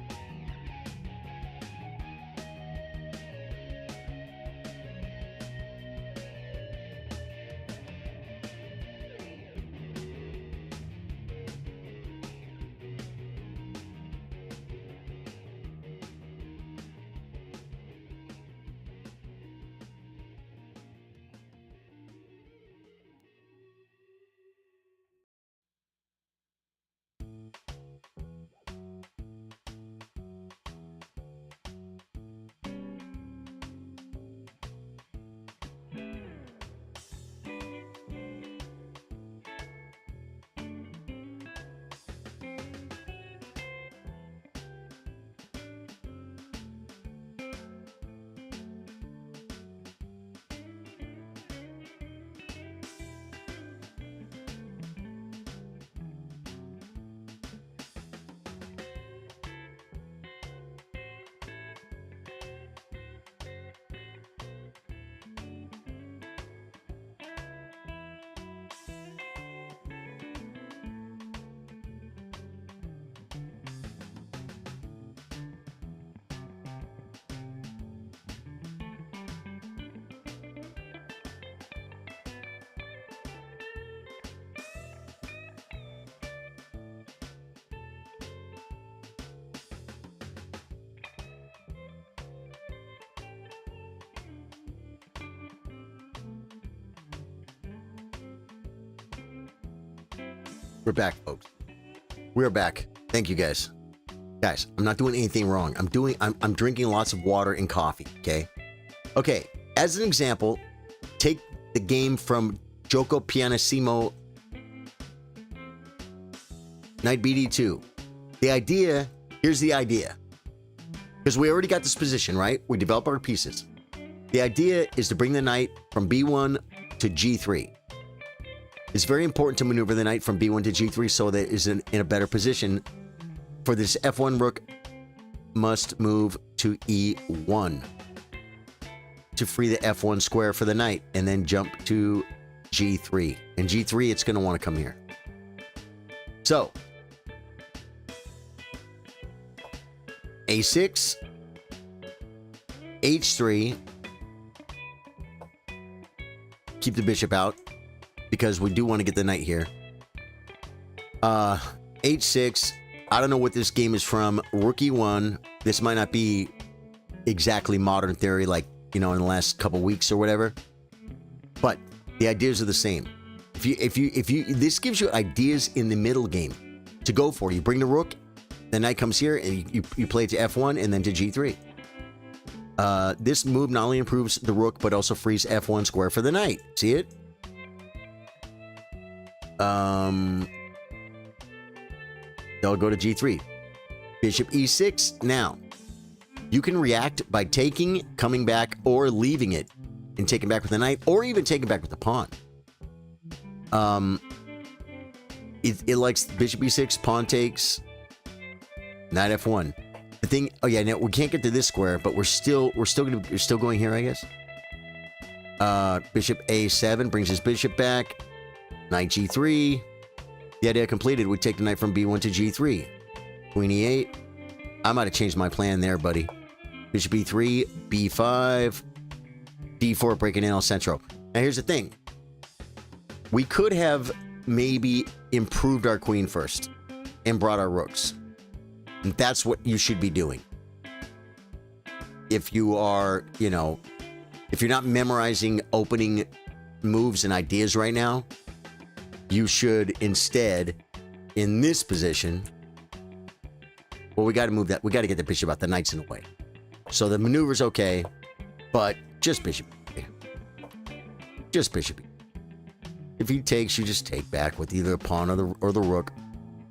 We're back, folks. We're back. Thank you, guys. Guys, I'm not doing anything wrong. I'm drinking lots of water and coffee, okay? Okay, as an example, take the game from Gioco Pianissimo, Knight BD2. The idea, here's the idea. Because we already got this position, right? We develop our pieces. The idea is to bring the knight from B1 to G3. It's very important to maneuver the knight from B1 to G3 so that it is in a better position. For this F1 rook must move to E1 to free the F1 square for the knight, and then jump to G3. And G3, it's going to want to come here. So, A6, H3, keep the bishop out, because we do want to get the knight here. H6, I don't know what this game is from. Rook E1, this might not be exactly modern theory, like, you know, in the last couple weeks or whatever, but the ideas are the same. This gives you ideas in the middle game to go for. You bring the rook, the knight comes here, and you play it to F1 and then to G3. This move not only improves the rook, but also frees F1 square for the knight. See it? They'll go to G3. Bishop E6. Now, you can react by taking, coming back, or leaving it and taking back with the knight, or even taking back with the pawn. It likes bishop E6, pawn takes, knight F1. The thing, oh yeah, no, we can't get to this square, but we're still going here, I guess. Bishop A7 brings his bishop back. Knight G3. The idea completed. We take the knight from B1 to G3. Queen E8. I might have changed my plan there, buddy. Bishop E3, B5, D4 breaking in El Centro. Now here's the thing. We could have maybe improved our queen first and brought our rooks. And that's what you should be doing. If you are, you know, if you're not memorizing opening moves and ideas right now, you should instead, in this position, well, we got to move that. We got to get the bishop out. The knight's in the way. So the maneuver's okay, but just bishop. Just bishop. If he takes, you just take back with either the pawn or the rook.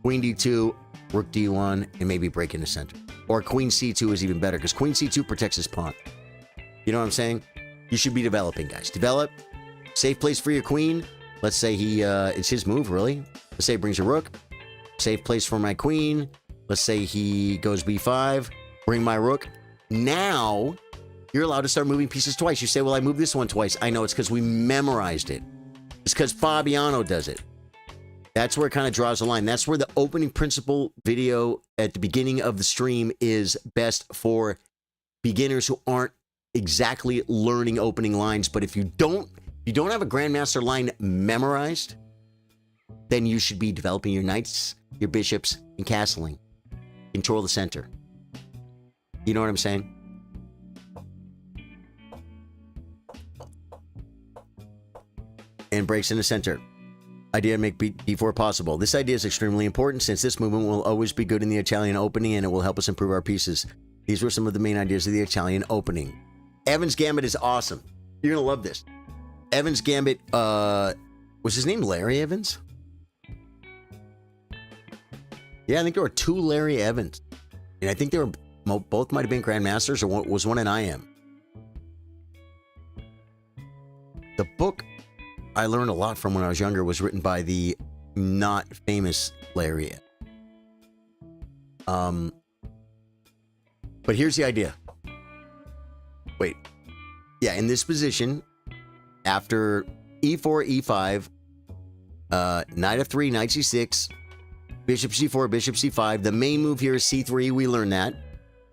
Queen D2, rook D1, and maybe break into center. Or queen C2 is even better, because queen C2 protects his pawn. You know what I'm saying? You should be developing, guys. Develop. Safe place for your queen. Let's say it's his move, really. Let's say he brings a rook. Safe place for my queen. Let's say he goes B5. Bring my rook. Now, you're allowed to start moving pieces twice. You say, well, I moved this one twice. I know, it's because we memorized it. It's because Fabiano does it. That's where it kind of draws the line. That's where the opening principle video at the beginning of the stream is best for beginners who aren't exactly learning opening lines. But if you don't have a grandmaster line memorized, then you should be developing your knights, your bishops, and castling. Control the center. You know what I'm saying? And breaks in the center. Idea to make D4 possible. This idea is extremely important since this movement will always be good in the Italian opening and it will help us improve our pieces. These were some of the main ideas of the Italian opening. Evan's Gambit is awesome. You're going to love this. Evan's Gambit, was his name Larry Evans? Yeah, I think there were 2 Larry Evans. And I think they were both might have been grandmasters, or was one an IM. The book I learned a lot from when I was younger was written by the not famous Larry. But here's the idea. Wait. Yeah, in this position, after E4, E5, Knight F3, Knight C6, Bishop C4, Bishop C5. The main move here is C3. We learn that,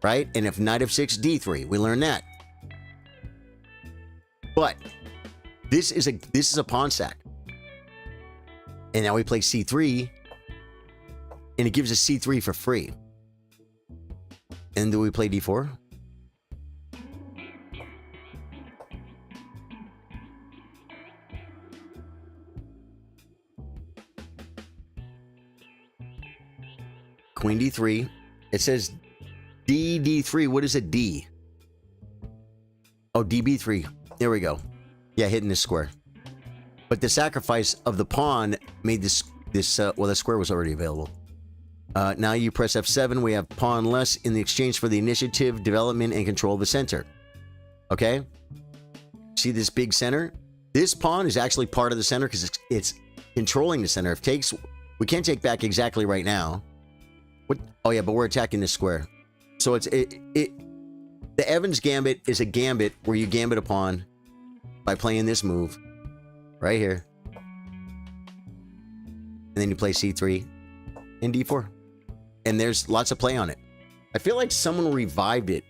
right? And if Knight F6, D3, we learn that. But this is a pawn sack, and now we play C3, and it gives us C3 for free. And do we play D4? queen d3. It says d3. What is a D? Oh, db3. There we go. Yeah, hitting this square. But the sacrifice of the pawn made this well, the square was already available. Now you press F7. We have pawn less in the exchange for the initiative, development, and control of the center. Okay? See this big center? This pawn is actually part of the center because it's controlling the center. If takes, we can't take back exactly right now. What? Oh yeah, but we're attacking this square. So the Evans Gambit is a gambit where you gambit a pawn by playing this move right here. And then you play c3 and d4. And there's lots of play on it. I feel like someone revived it.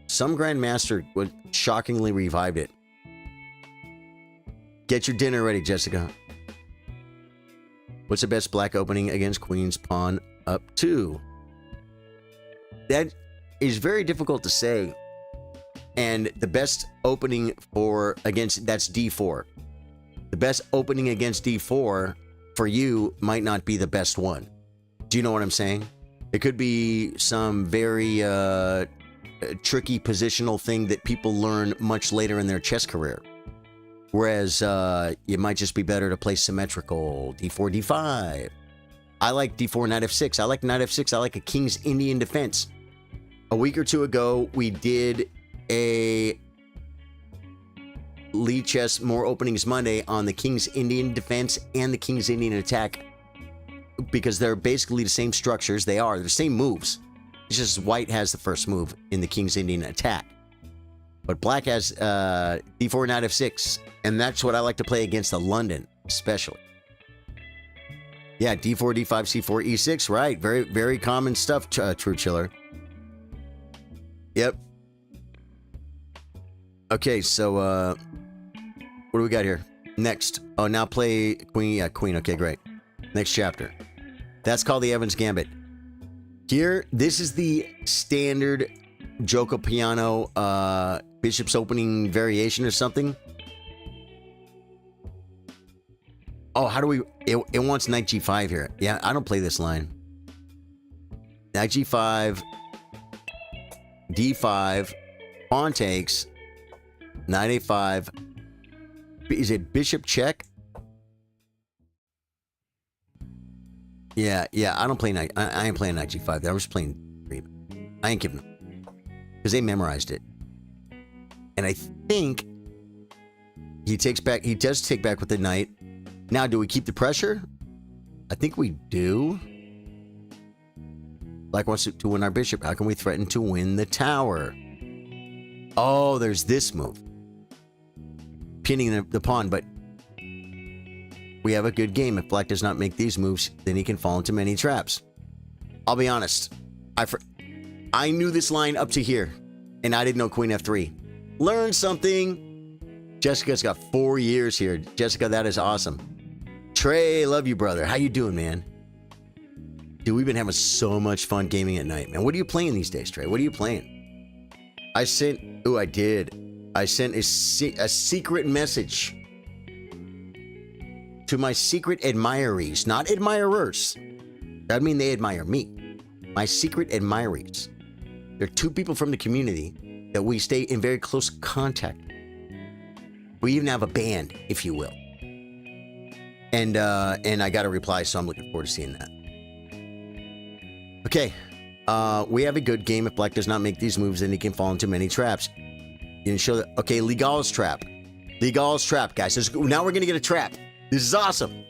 Some grandmaster would shockingly revived it. Get your dinner ready, Jessica. What's the best black opening against queen's pawn up 2? That is very difficult to say. And the best opening that's d4. The best opening against d4 for you might not be the best one. Do you know what I'm saying? It could be some very tricky positional thing that people learn much later in their chess career. Whereas it might just be better to play symmetrical d4, d5. I like d4, knight f6. I like knight f6. I like a king's Indian defense. A week or two ago, we did a Lichess More Openings Monday on the king's Indian defense and the king's Indian attack, because they're basically the same structures. They're the same moves. It's just white has the first move in the king's Indian attack, but black has d4, knight f6, and that's what I like to play against the London, especially. Yeah, d4, d5, c4, e6. Right, very, very common stuff. True Chiller. Yep. Okay, so what do we got here? Next. Oh, now play queen. Yeah, queen. Okay, great. Next chapter. That's called the Evans Gambit. Here, this is the standard Gioco Piano bishop's opening variation or something. Oh, how do we... It wants knight g5 here. Yeah, I don't play this line. Knight g5. d5. Pawn takes. Knight a5. Is it bishop check? Yeah, I don't play knight. I ain't playing knight g5. I was playing 3. I ain't giving them. Because they memorized it. And I think he does take back with the knight. Now, do we keep the pressure? I think we do. Black wants to win our bishop. How can we threaten to win the tower? Oh, there's this move. Pinning the pawn, but we have a good game. If black does not make these moves, then he can fall into many traps. I'll be honest. I knew this line up to here, and I didn't know queen f3. Learn something. Jessica's got 4 years here. Jessica, that is awesome. Trey, love you, brother. How you doing, man? Dude, we've been having so much fun gaming at night, man. What are you playing these days, Trey? What are you playing? I sent a secret message to my secret admirees, not admirers. That mean they admire me. My secret admirees. They're 2 people from the community that we stay in very close contact. We even have a band, if you will. And I got a reply, so I'm looking forward to seeing that. Okay, we have a good game. If black does not make these moves, then he can fall into many traps. You didn't show that. Okay, Legal's trap. Legal's trap, guys. Now we're gonna get a trap. This is awesome.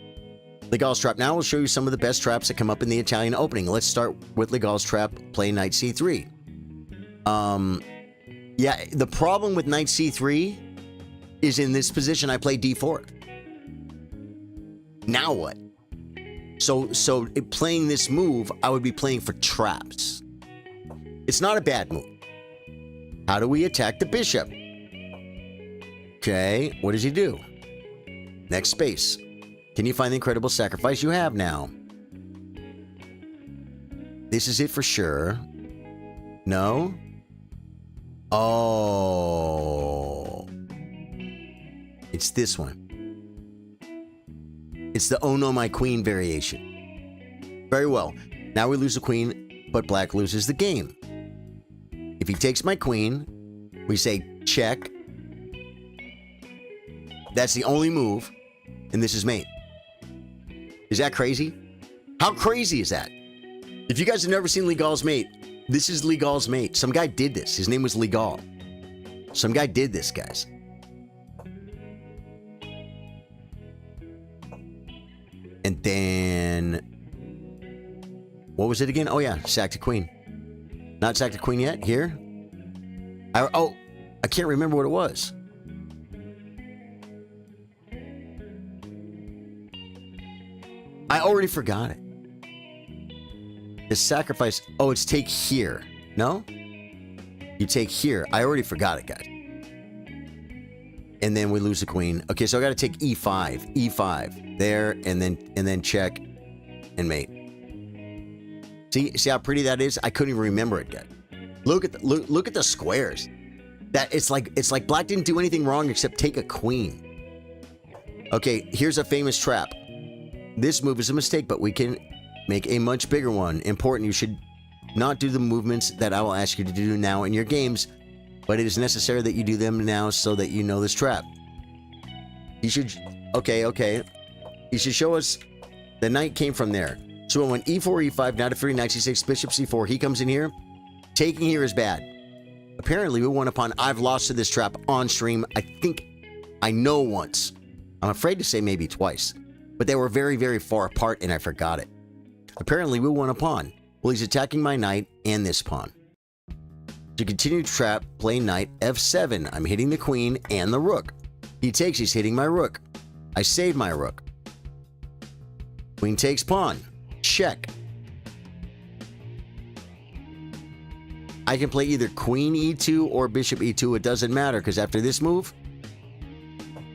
Legal's trap. Now we'll show you some of the best traps that come up in the Italian opening. Let's start with Legal's trap. Play knight c3. Yeah, the problem with knight c3 is in this position I play d4. Now what? So playing this move, I would be playing for traps. It's not a bad move. How do we attack the bishop? Okay, what does he do? Next space. Can you find the incredible sacrifice you have now? This is it for sure. No? Oh. It's this one. It's the Oh No My Queen variation. Very well. Now we lose a queen. but black loses the game. If he takes my queen, we say check. That's the only move, and this is mate. Is that crazy? How crazy is that? If you guys have never seen Legal's mate, this is Legal's mate. Some guy did this. His name was Legal. Some guy did this, guys. And then, what was it again? Oh yeah, sack to queen. Not sack to queen yet. Here. I can't remember what it was. I already forgot it. The sacrifice. Oh, it's take here. No? You take here. I already forgot it, guys. And then we lose the queen. Okay, so I got to take e5. E5. There, and then check and mate. See how pretty that is? I couldn't even remember it, guys. Look at the squares. That it's like black didn't do anything wrong except take a queen. Okay, here's a famous trap. This move is a mistake, but we can make a much bigger one. Important, you should not do the movements that I will ask you to do now in your games, but it is necessary that you do them now so that you know this trap. You should, okay. You should show us the knight came from there. So when e4, e5, knight f3, knight c6, bishop c4, he comes in here. Taking here is bad. Apparently, we won a pawn. I've lost to this trap on stream. I know once. I'm afraid to say maybe twice. But they were very, very far apart, and I forgot it. Apparently, we won a pawn. Well, he's attacking my knight and this pawn. To continue to trap, play knight f7. I'm hitting the queen and the rook. He takes, he's hitting my rook. I save my rook. Queen takes pawn. Check. I can play either queen e2 or bishop e2. It doesn't matter, because after this move,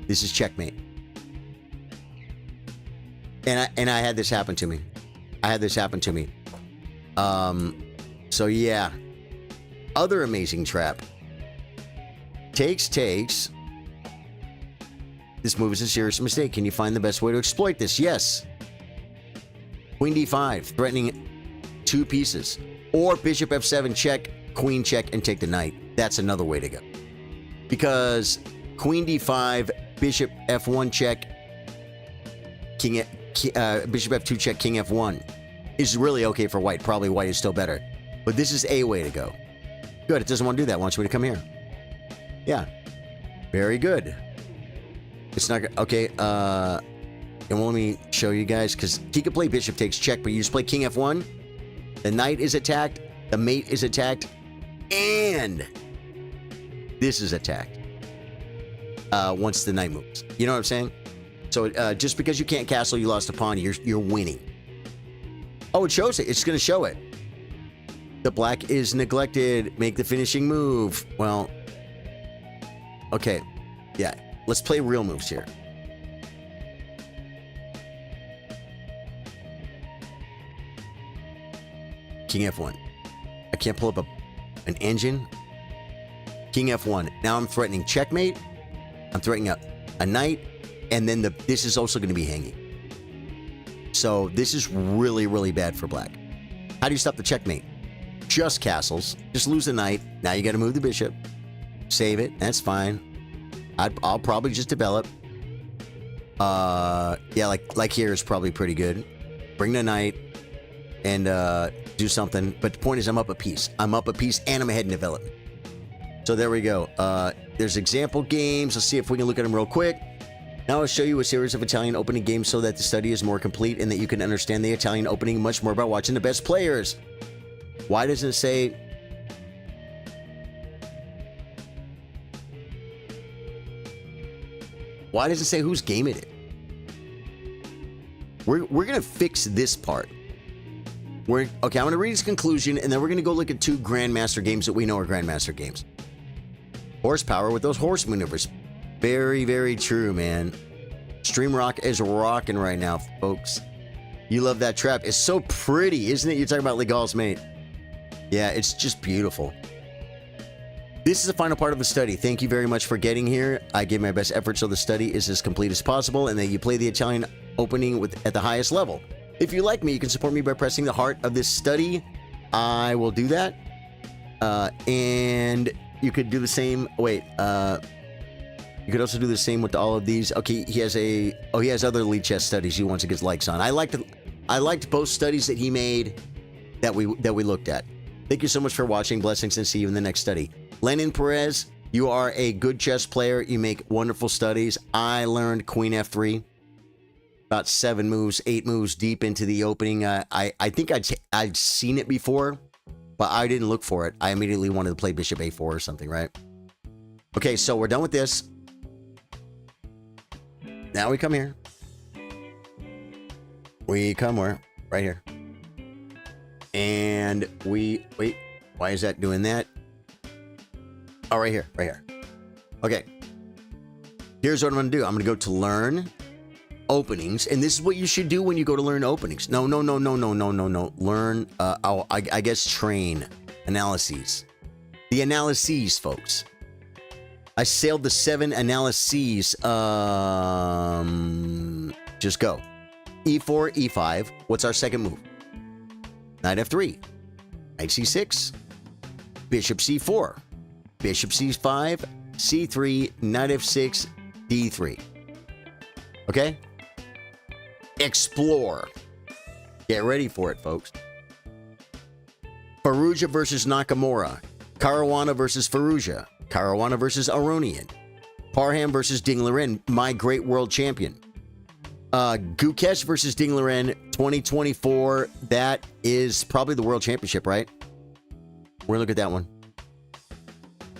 this is checkmate. And I had this happen to me. So yeah. Other amazing trap. Takes. This move is a serious mistake. Can you find the best way to exploit this? Yes. Queen d5, threatening 2 pieces. Or bishop f7, check, queen check, and take the knight. That's another way to go. Because queen d5, bishop f1 check, bishop f2 check, king f1 is really okay for white. Probably white is still better. But this is a way to go. Good, it doesn't want to do that. It wants me to come here. Yeah. Very good. It's not good. Okay, and let me show you guys, because he could play bishop takes check, but you just play king f1. The knight is attacked, the mate is attacked, and this is attacked once the knight moves. You know what I'm saying? So just because you can't castle, you lost a pawn, you're winning. Oh, it shows it. It's going to show it. The black is neglected. Make the finishing move. Well, okay. Yeah, let's play real moves here. King f1. I can't pull up an engine. King f1. Now I'm threatening checkmate. I'm threatening a knight. And then this is also going to be hanging. So this is really, really bad for black. How do you stop the checkmate? Just castles. Just lose the knight. Now you got to move the bishop. Save it. That's fine. I'll probably just develop. Yeah, like here is probably pretty good. Bring the knight and do something. But the point is, I'm up a piece. I'm up a piece, and I'm ahead in development. So there we go. There's example games. Let's see if we can look at them real quick. Now I'll show you a series of Italian opening games so that the study is more complete and that you can understand the Italian opening much more by watching the best players. Why doesn't it say... Why doesn't it say whose game it is? We're going to fix this part. Okay, I'm going to read his conclusion, and then we're going to go look at 2 Grandmaster games that we know are Grandmaster games. Horsepower with those horse maneuvers. Very, very true, man. Stream Rock is rocking right now, folks. You love that trap. It's so pretty, isn't it? You're talking about Legal's mate. Yeah, it's just beautiful. This is the final part of the study. Thank you very much for getting here. I gave my best effort so the study is as complete as possible and that you play the Italian opening at the highest level. If you like me, you can support me by pressing the heart of this study I will do that. And you could do the same. Wait, you could also do the same with all of these. Okay, he has other Lichess studies he wants to get likes on. I liked both studies that he made that we looked at. Thank you so much for watching. Blessings, and see you in the next study. Lenin Perez, you are a good chess player. You make wonderful studies. I learned Queen F3 about 7 moves, 8 moves deep into the opening. I think I'd seen it before, but I didn't look for it. I immediately wanted to play Bishop A4 or something, right? Okay, so we're done with this. Now we come here. We come where? Right here. And we... Wait, why is that doing that? Oh, right here, right here. Okay. Here's what I'm going to do. I'm going to go to learn openings. And this is what you should do when you go to learn openings. No. Learn, I guess train analyses. The analyses, folks. I sailed the 7 analyses. Just go. E4, E5. What's our second move? Knight F3. Knight C6. Bishop C4. Bishop C5. C3. Knight F6. D3. Okay? Explore. Get ready for it, folks. Firouzja versus Nakamura. Caruana versus Firouzja. Caruana versus Aronian. Parham versus Ding Liren, my great world champion. Gukesh versus Ding Liren, 2024. That is probably the world championship, right? We're going to look at that one.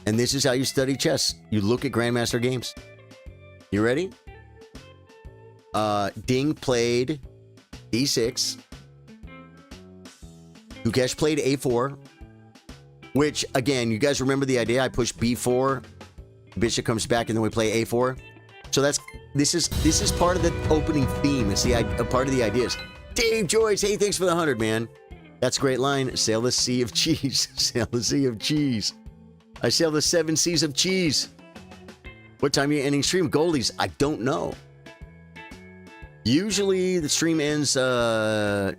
And this is how you study chess. You look at Grandmaster games. You ready? Ding played D6. Gukesh played A4. Which, again, you guys remember the idea? I push B4, bishop comes back, and then we play A4. So this is part of the opening theme. It's the part of the ideas. Dave Joyce, hey, thanks for the 100, man. That's a great line. Sail the sea of cheese. Sail the sea of cheese. I sail the 7 seas of cheese. What time are you ending stream? Goldies, I don't know. Usually the stream ends after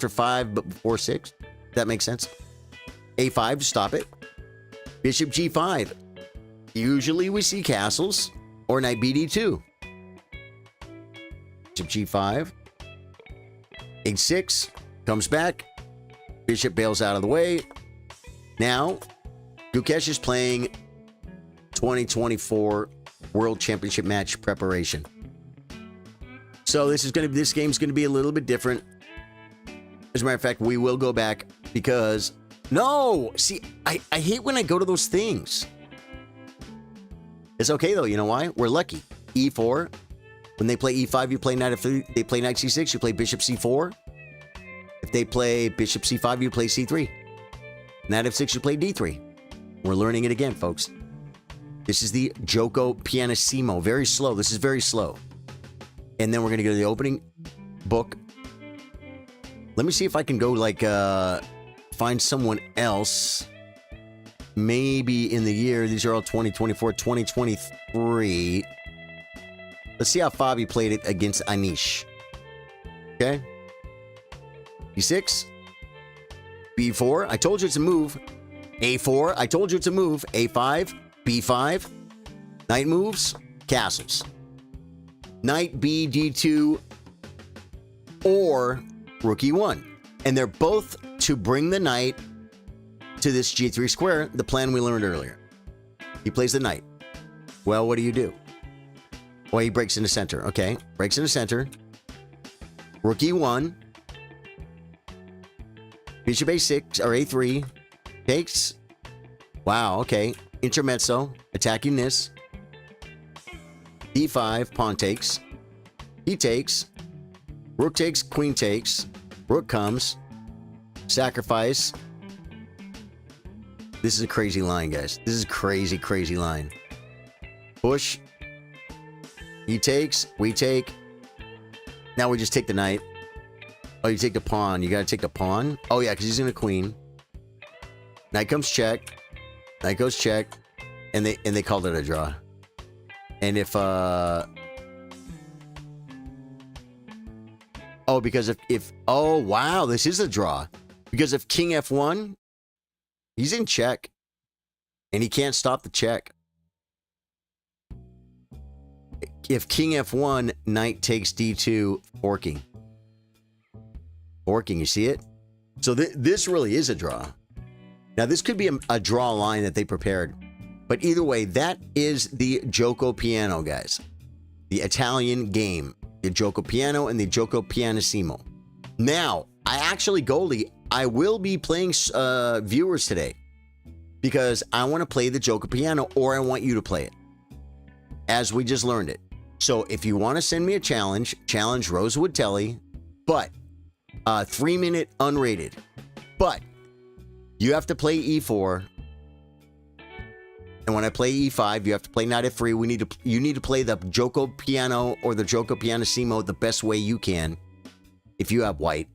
5, but before 6. That makes sense. A5 to stop it. Bishop G5. Usually we see castles or knight BD2. Bishop G5. H6 comes back. Bishop bails out of the way. Now, Gukesh is playing 2024 World Championship match preparation. So this game's going to be a little bit different. As a matter of fact, we will go back because no! See, I hate when I go to those things. It's okay, though. You know why? We're lucky. E4. When they play E5, you play knight F3. They play knight C6, you play bishop C4. If they play bishop C5, you play C3. Knight F6, you play D3. We're learning it again, folks. This is the Gioco Pianissimo. Very slow. This is very slow. And then we're going to go to the opening book. Let me see if I can go, like, find someone else. Maybe in the year. These are all 2024, 2023. Let's see how Fabi played it against Anish. Okay. E6. B4. I told you it's a move. A4. I told you it's a move. A5. B5. Knight moves. Castles. Knight B, D2. Or Rook E1. And they're both to bring the knight to this G3 square, the plan we learned earlier. He plays the knight. Well, what do? Well, he breaks into center. Okay, breaks into center. Rook E1. Bishop A6, or A3. Takes. Wow, okay. Intermezzo. Attacking this. D5, pawn takes. He takes. Rook takes, queen takes. Rook comes. Sacrifice. This is a crazy line, guys. This is a crazy, crazy line. Push. He takes. We take. Now we just take the knight. Oh, you take the pawn. You gotta take the pawn? Oh, yeah, because he's in a queen. Knight comes check. Knight goes check. And they called it a draw. And if, oh, because if, oh, wow, this is a draw. Because if king f1, he's in check. And he can't stop the check. If king f1, knight takes d2, forking. Forking, you see it? So this really is a draw. Now, this could be a draw line that they prepared. But either way, that is the Gioco Piano, guys. The Italian game. The Gioco Piano and the Gioco Pianissimo. Now, Goldie, I will be playing viewers today. Because I want to play the Gioco Piano, or I want you to play it. As we just learned it. So if you want to send me a challenge Rosewood Telly, but 3-minute unrated. But you have to play e4. And when I play e5, you have to play knight f3. You need to play the Gioco Piano or the Gioco Pianissimo the best way you can if you have white.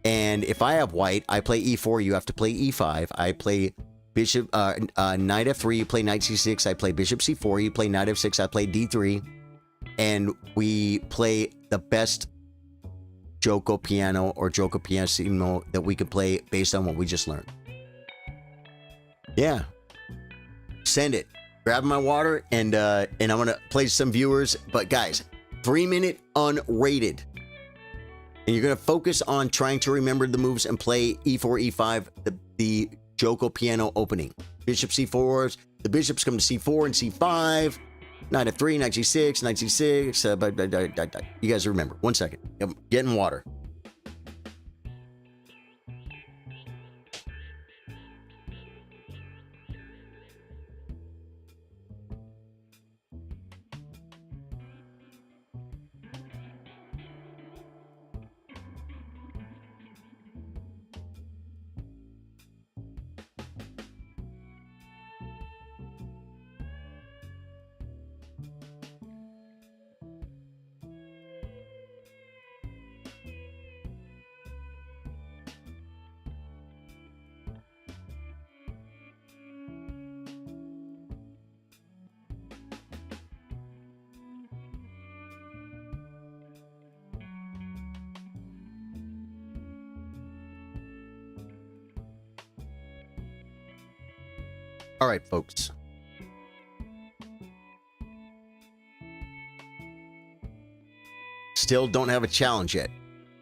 And if I have white, I play e4, you have to play e5. I play bishop, knight f3, you play knight c6, I play bishop c4, you play knight f6, I play d3, and we play the best Gioco Piano or Gioco Pianissimo that we could play based on what we just learned. Yeah. Send it. Grab my water, and I'm gonna play some viewers, but guys, 3-minute unrated. And you're gonna focus on trying to remember the moves and play e4, e5, the Gioco Piano opening. Bishop c4, the bishops come to c4 and c5, knight f3, knight g6, knight c6, you guys remember. 1 second. I'm getting water. All right, folks. Still don't have a challenge yet.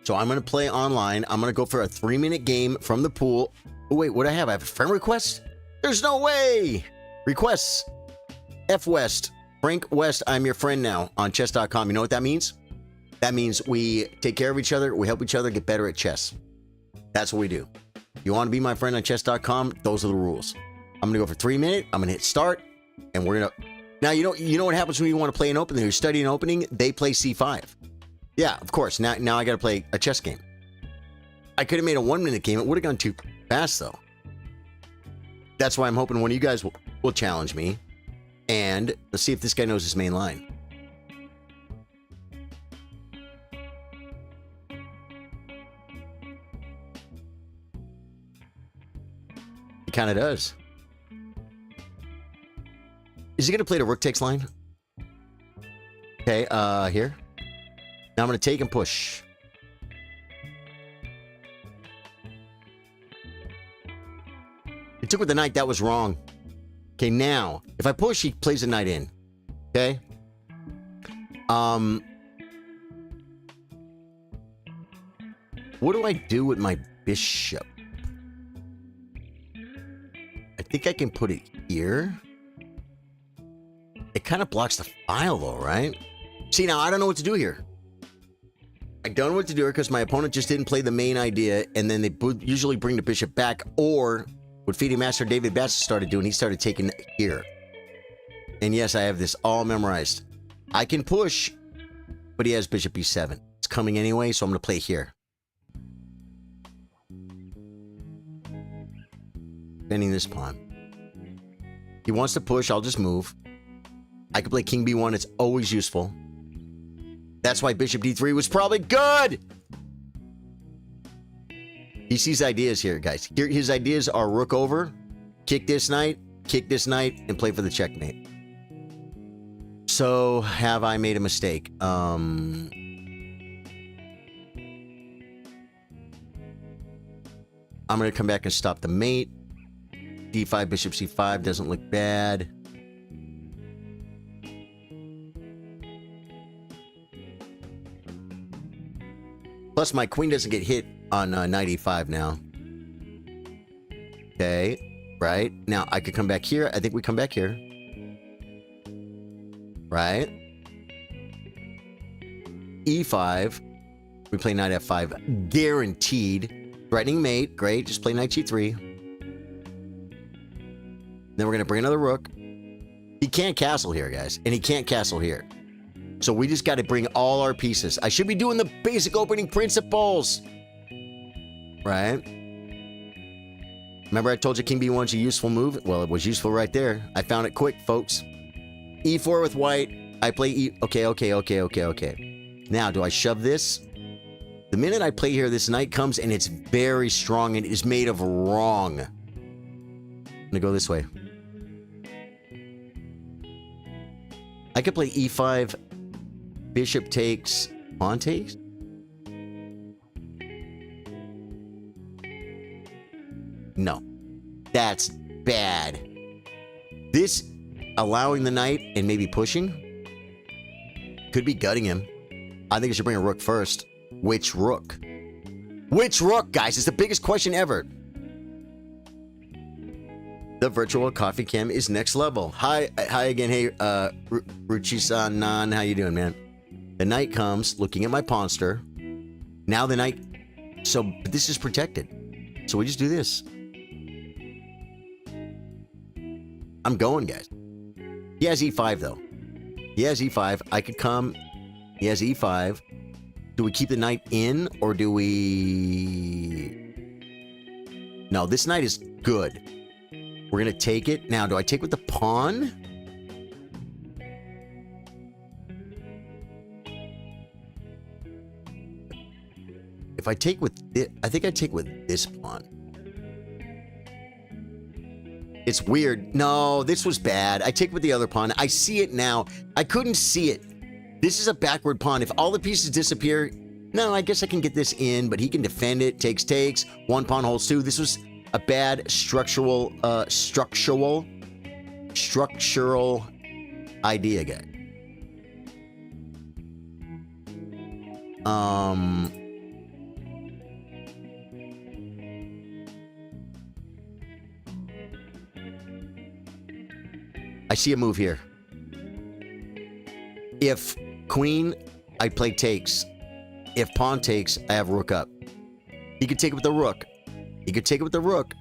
So I'm going to play online. I'm going to go for a 3-minute game from the pool. Oh, wait, what do I have? I have a friend request? There's no way! Requests. F West. Frank West, I'm your friend now on chess.com. You know what that means? That means we take care of each other. We help each other get better at chess. That's what we do. You want to be my friend on chess.com? Those are the rules. I'm going to go for 3 minutes. I'm going to hit start. And we're going to... Now, you know what happens when you want to play an opening? You're studying an opening. They play c5. Yeah, of course. Now I got to play a chess game. I could have made a 1-minute game. It would have gone too fast, though. That's why I'm hoping one of you guys will challenge me. And let's see if this guy knows his main line. He kind of does. Is he going to play the rook takes line? Okay, here. Now I'm going to take and push. He took with the knight. That was wrong. Okay, now, if I push, he plays the knight in. Okay? What do I do with my bishop? I think I can put it here. It kind of blocks the file, though, right? See, now, I don't know what to do here. I don't know what to do here because my opponent just didn't play the main idea, and then they usually bring the bishop back, or what FIDE Master David Bass started doing, he started taking here. And yes, I have this all memorized. I can push, but he has bishop e7. It's coming anyway, so I'm going to play here. Bending this pawn. He wants to push, I'll just move. I could play king b1, it's always useful. That's why bishop d3 was probably good! He sees ideas here, guys. Here, his ideas are rook over, kick this knight, and play for the checkmate. So, have I made a mistake? I'm going to come back and stop the mate. D5, bishop C5 doesn't look bad. Plus, my queen doesn't get hit on knight E5 now. Okay, right? Now, I could come back here. I think we come back here. Right? E5. We play knight F5. Guaranteed. Threatening mate. Great. Just play knight G3. Then we're going to bring another rook. He can't castle here, guys. And he can't castle here. So we just got to bring all our pieces. I should be doing the basic opening principles. Right? Remember I told you King B1's a useful move? Well, it was useful right there. I found it quick, folks. E4 with white. I play E... Okay. Now, do I shove this? The minute I play here, this knight comes and it's very strong and it is made of wrong. I'm going to go this way. I could play E5... Bishop takes, pawn takes? No. That's bad. This, allowing the knight and maybe pushing, could be gutting him. I think I should bring a rook first. Which rook? Which rook, guys? It's the biggest question ever. The virtual coffee cam is next level. Hi again. Hey, Ruchi-san, Nan, how you doing, man? The knight comes, looking at my pawnster. Now the knight... So, but this is protected. So we just do this. I'm going, guys. He has E5, though. He has E5. I could come. He has E5. Do we keep the knight in, or do we... No, this knight is good. We're going to take it. Now, do I take with the pawn? If I take with it, I think I take with this pawn. It's weird. No, this was bad. I take with the other pawn. I see it now. I couldn't see it. This is a backward pawn. If all the pieces disappear, no, I guess I can get this in, but he can defend it. Takes. One pawn holds two. This was a bad structural idea, guy. I see a move here. If queen, I play takes. If pawn takes, I have rook up. He could take it with the rook. He could take it with the rook.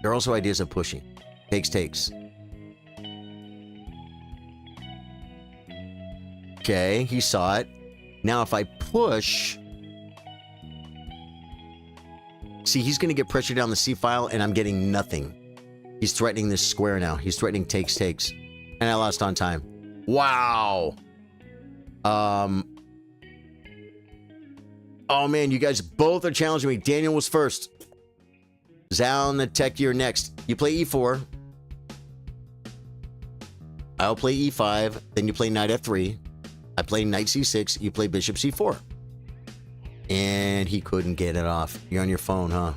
There are also ideas of pushing. Takes. Okay, he saw it. Now if I push... See, he's going to get pressure down the c-file, and I'm getting nothing. He's threatening this square now. He's threatening takes. And I lost on time. Wow. Oh, man, you guys both are challenging me. Daniel was first. Zalnatek, you're next. You play e4. I'll play e5. Then you play knight f3. I play knight c6. You play bishop c4. And he couldn't get it off. You're on your phone, huh?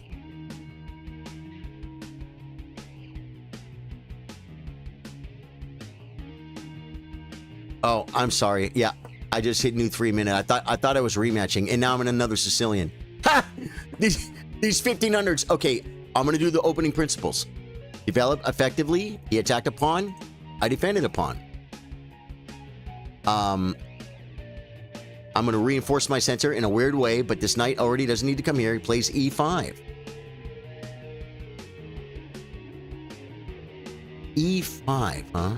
Oh, I'm sorry. Yeah, I just hit new 3-minute. I thought I was rematching, and now I'm in another Sicilian. Ha! These 1500s. Okay, I'm gonna do the opening principles. Develop effectively. He attacked a pawn. I defended a pawn. I'm gonna reinforce my center in a weird way, but this knight already doesn't need to come here. He plays e5. E5, huh?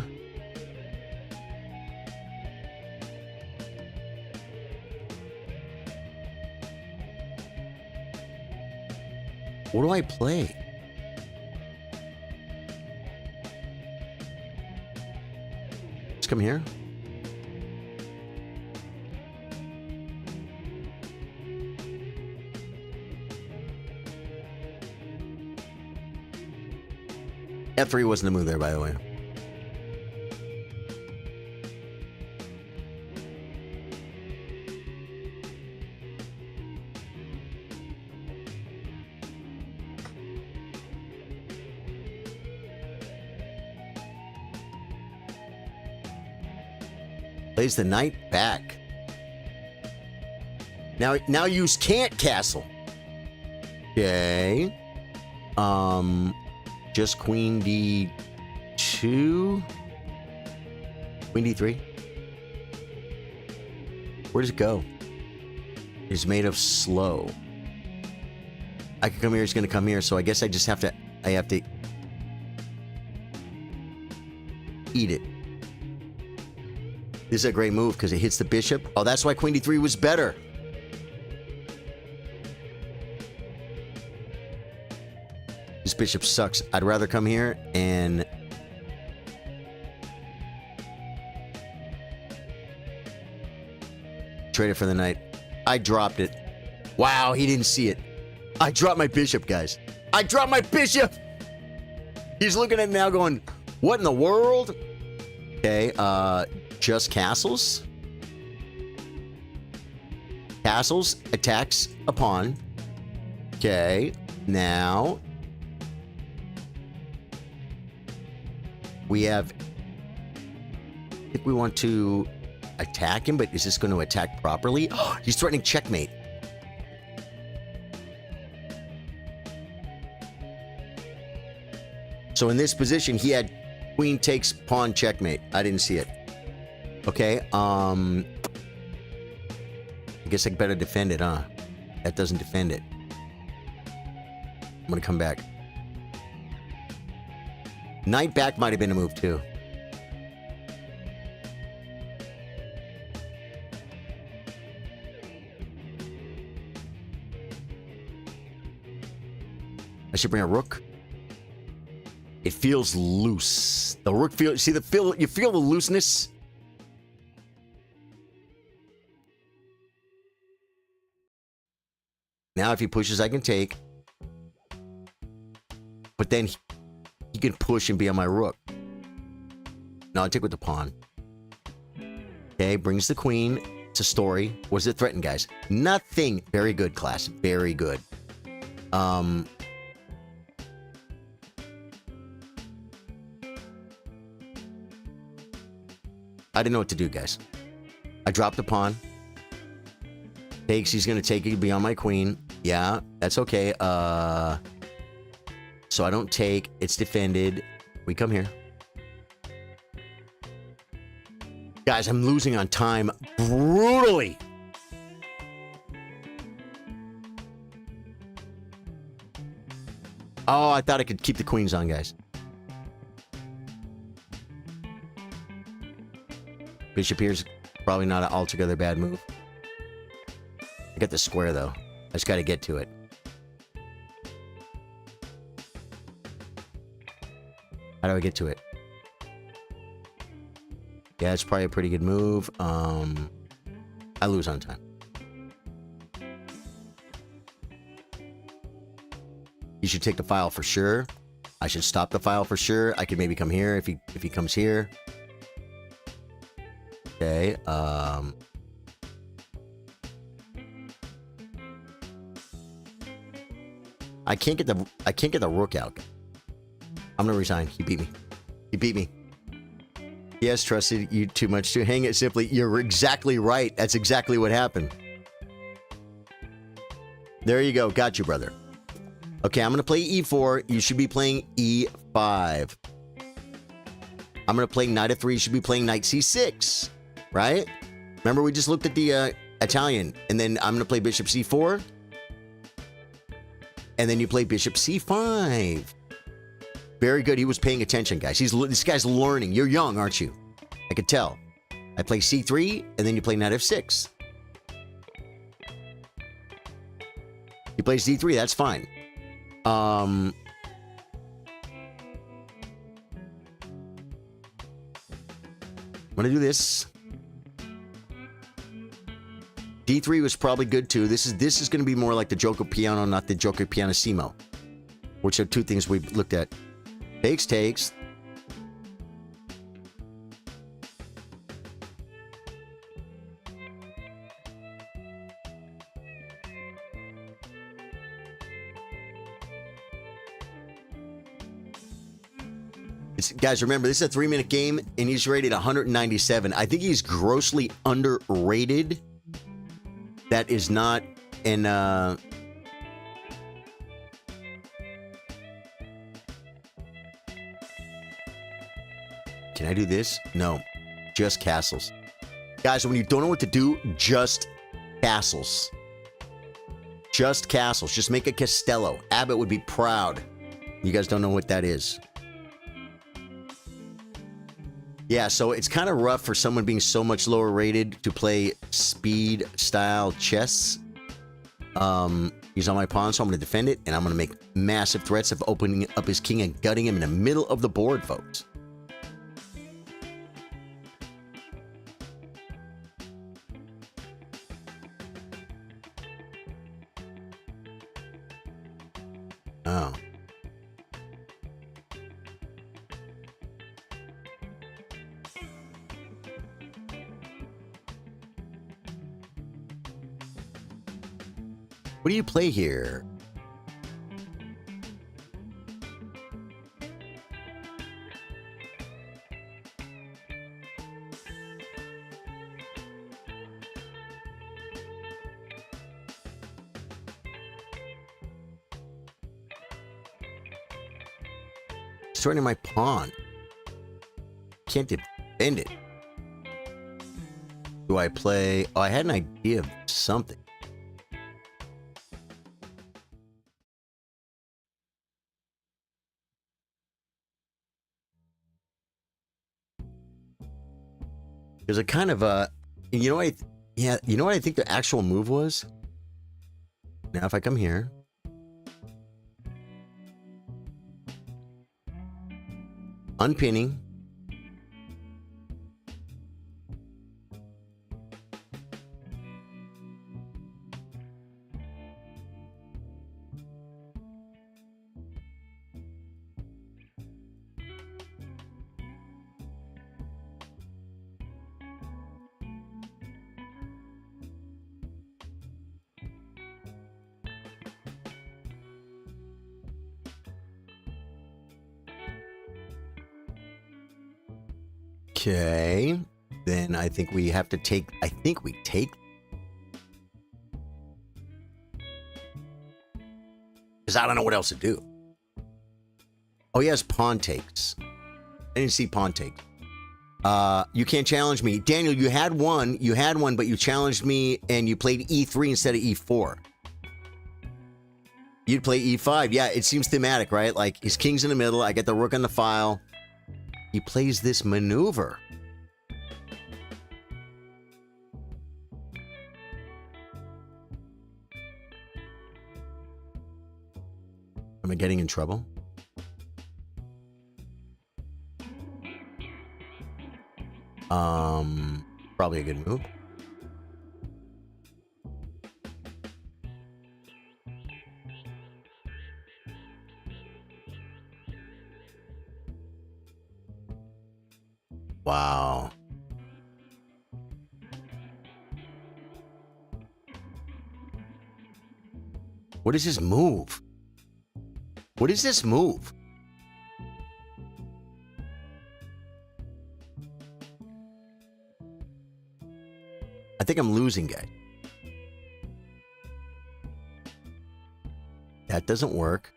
What do I play? Just come here. F3 wasn't the move there, by the way. Plays the knight back. Now use can't castle. Okay. Just queen d2. Queen d3. Where does it go? It's made of slow. I can come here, he's gonna come here, so I guess I just have to eat it. This is a great move because it hits the bishop. Oh, that's why queen d3 was better. This bishop sucks. I'd rather come here and trade it for the knight. I dropped it. Wow, he didn't see it. I dropped my bishop, guys. I dropped my bishop! He's looking at it now going, what in the world? Okay, just castles. Castles attacks a pawn. Okay, now we have, I think we want to attack him, but is this going to attack properly? Oh, he's threatening checkmate. So in this position, he had queen takes pawn checkmate. I didn't see it. Okay, I guess I better defend it, huh? That doesn't defend it. I'm gonna come back. Knight back might have been a move too. I should bring a rook. It feels loose. The rook feels. See the feel. You feel the looseness. Now, if he pushes, I can take. But then he can push and be on my rook. No, I'll take with the pawn. Okay, brings the queen. It's a story. What does it threaten, guys? Nothing. Very good, class. Very good. I didn't know what to do, guys. I dropped the pawn. Takes, he's gonna take it, be on my queen. Yeah, that's okay. So I don't take, it's defended. We come here. Guys, I'm losing on time brutally. Oh, I thought I could keep the queens on, guys. Bishop here's probably not an altogether bad move. I got the square, though. I just got to get to it. How do I get to it? Yeah, it's probably a pretty good move. I lose on time. You should take the file for sure. I should stop the file for sure. I could maybe come here if he comes here. Okay, I can't get the rook out. I'm gonna resign. He beat me. He beat me. He has trusted you too much to hang it simply. You're exactly right. That's exactly what happened. There you go. Got you, brother. Okay, I'm gonna play e4. You should be playing e5. I'm gonna play knight f3. You should be playing knight c6. Right? Remember, we just looked at the Italian, and then I'm going to play bishop c4, and then you play bishop c5. Very good. He was paying attention, guys. This guy's learning. You're young, aren't you? I could tell. I play c3, and then you play knight f6. He plays d3. That's fine. I'm going to do this. D3 was probably good too. This is going to be more like the Gioco Piano, not the Gioco Pianissimo, which are two things we've looked at. Takes. guys, remember, this is a 3-minute game, and he's rated 197. I think he's grossly underrated. That is not an... Can I do this? No. Just castles. Guys, when you don't know what to do, just castles. Just castles. Just make a Castello. Abbott would be proud. You guys don't know what that is. Yeah, so it's kind of rough for someone being so much lower rated to play speed style chess. He's on my pawn, so I'm going to defend it, and I'm going to make massive threats of opening up his king and gutting him in the middle of the board, folks. Oh. What do you play here? Destroying my pawn. Can't defend it. Do I play? Oh, I had an idea of something. There's a kind of a, you know what? Yeah, you know what I think the actual move was? Now, if I come here, unpinning, okay, then I think we have to take, I think we take, because I don't know what else to do. Oh, he has pawn takes. I didn't see pawn take. You can't challenge me. Daniel, you had one, but you challenged me and you played E3 instead of E4. You'd play E5. Yeah, it seems thematic, right? Like, his king's in the middle, I get the rook on the file. He plays this maneuver. Am I getting in trouble? Probably a good move. Wow. What is this move? What is this move? I think I'm losing, guys. That doesn't work.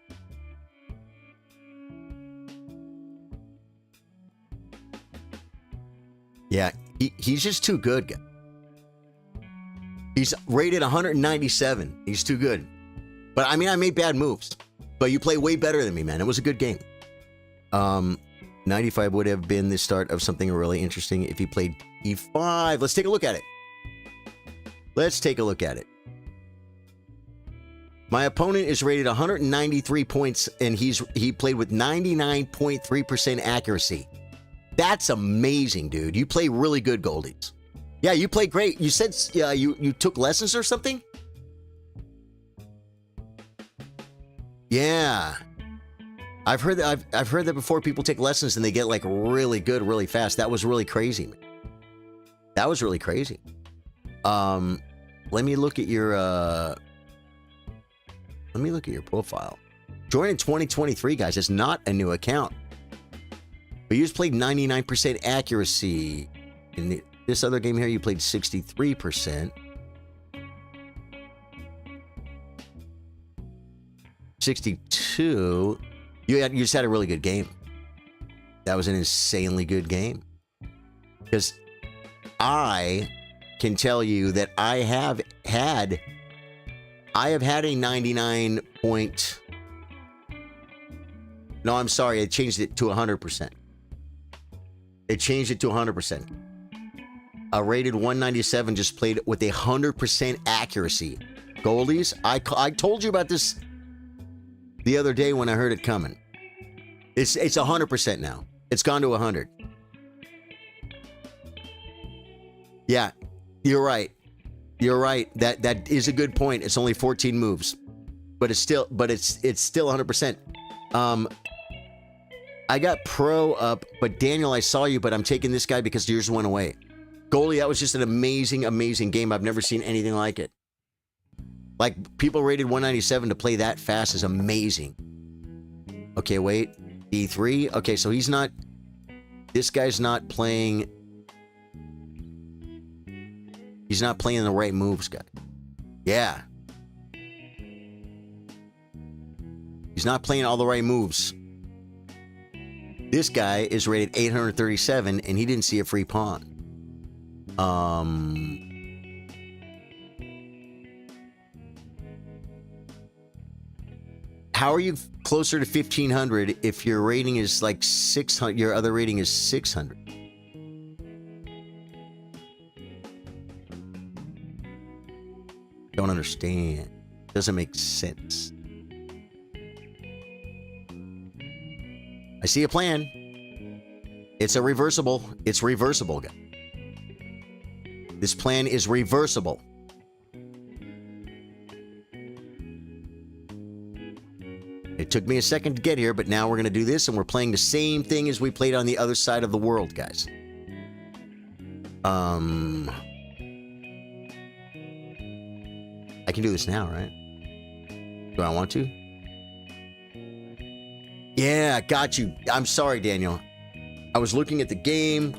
Yeah, he's just too good, guys. He's rated 197. He's too good. But, I mean, I made bad moves. But you play way better than me, man. It was a good game. 95 would have been the start of something really interesting if he played E5. Let's take a look at it. Let's take a look at it. My opponent is rated 193 points, and he played with 99.3% accuracy. That's amazing, dude. You play really good, Goldies. Yeah, you play great. You said you took lessons or something? Yeah. I've heard that before. People take lessons and they get like really good really fast. That was really crazy. That was really crazy. Let me look at your profile. Join in 2023, guys. It's not a new account. But you just played 99% accuracy. In this other game here, you played 63%. 62. You just had a really good game. That was an insanely good game. Because I can tell you that I have had a 99 point. No, I'm sorry. I changed it to 100%. It changed it to 100%. A rated 197 just played with 100% accuracy. Goldies, I told you about this the other day when I heard it coming. It's 100% now. It's gone to 100. Yeah, you're right. You're right. That is a good point. It's only 14 moves, but it's still 100%. I got pro up, but Daniel, I saw you, but I'm taking this guy because yours went away. Goalie, that was just an amazing, amazing game. I've never seen anything like it. Like, people rated 197 to play that fast is amazing. Okay, wait. D3. Okay, so he's not... This guy's not playing... He's not playing the right moves, guy. Yeah. He's not playing all the right moves. This guy is rated 837, and he didn't see a free pawn. How are you closer to 1500 if your rating is like 600? Your other rating is 600. Don't understand. Doesn't make sense. I see a plan. It's a reversible. It's reversible, guys. This plan is reversible. It took me a second to get here, but now we're going to do this, and we're playing the same thing as we played on the other side of the world, guys. I can do this now, right? Do I want to? Yeah, got you. I'm sorry, Daniel. I was looking at the game.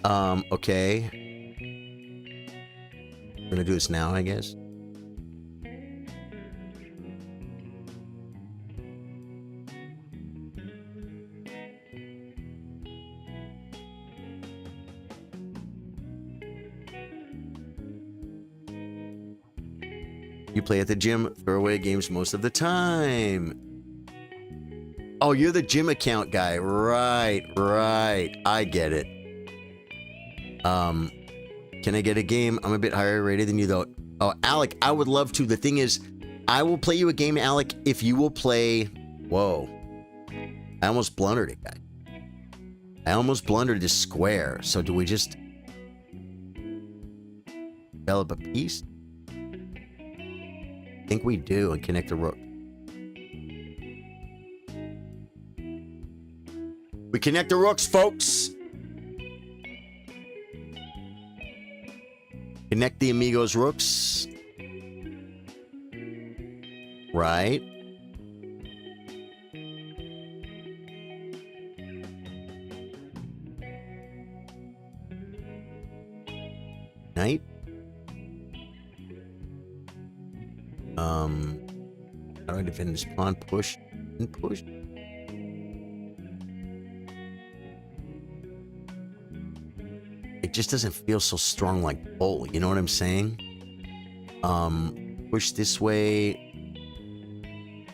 Okay. We're gonna do this now, I guess. You play at the gym, throwaway games most of the time. Oh, you're the gym account guy. Right. I get it. Can I get a game? I'm a bit higher rated than you, though. Oh, Alec, I would love to. The thing is, I will play you a game, Alec, if you will play... Whoa. I almost blundered it, guy. I almost blundered this square. So do we just... develop a piece? I think we do, and connect the rook. We connect the rooks, folks. Connect the amigos rooks. Right. Knight. How do I defend this pawn? Push and push. It just doesn't feel so strong like bull. You know what I'm saying? Push this way,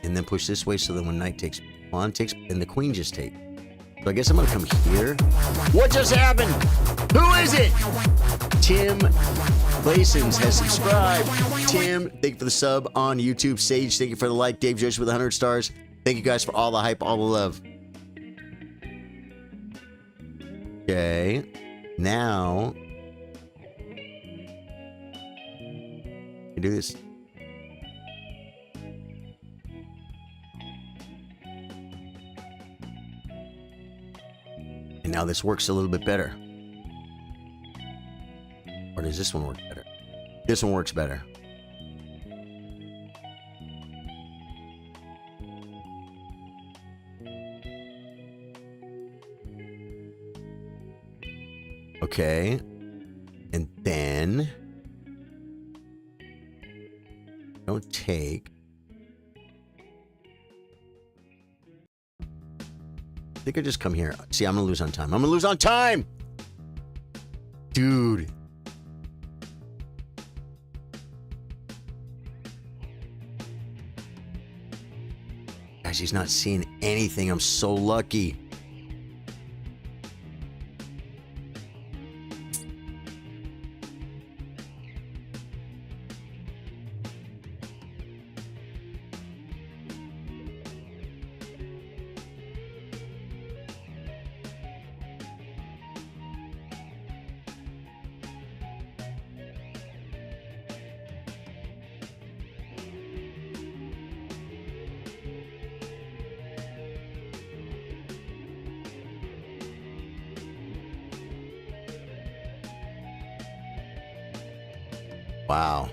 and then push this way. So then when knight takes, pawn takes, and the queen just takes. So I guess I'm gonna come here. What just happened? Who is it? Tim Lasons has subscribed. Tim, thank you for the sub on YouTube. Sage, thank you for the like. Dave Joyce with 100 stars. Thank you guys for all the hype, all the love. Okay. Now, you do this. And now this works a little bit better. Or does this one work better? This one works better. Okay. And then... Don't take... I think I just come here. See, I'm gonna lose on time. I'm gonna lose on time! Dude. Guys, he's not seeing anything. I'm so lucky. Wow.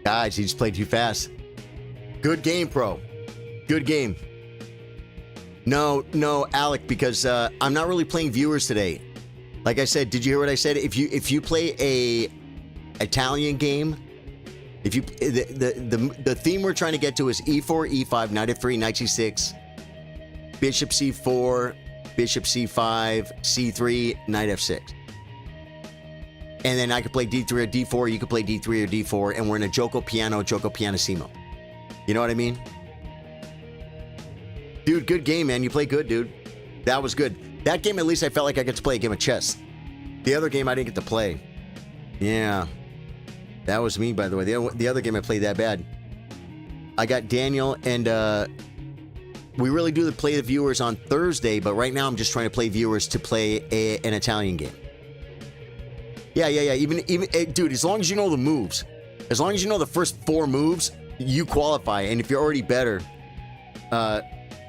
Guys, he just played too fast. Good game, pro. Good game. No, Alec, because I'm not really playing viewers today. Like I said, did you hear what I said? If you play a Italian game, if you the theme we're trying to get to is e4, e5, knight f3, knight c6, bishop c4, bishop c5, c3, knight f6. And then I could play d3 or d4, you could play d3 or d4, and we're in a gioco pianissimo. You know what I mean? Dude, good game, man. You play good, dude. That was good. That game, at least I felt like I got to play a game of chess. The other game, I didn't get to play. Yeah. That was me, by the way. The other game, I played that bad. I got Daniel, and we really do play the viewers on Thursday, but right now I'm just trying to play viewers to play an Italian game. Yeah. Even, dude, as long as you know the moves, as long as you know the first 4 moves, you qualify. And if you're already better,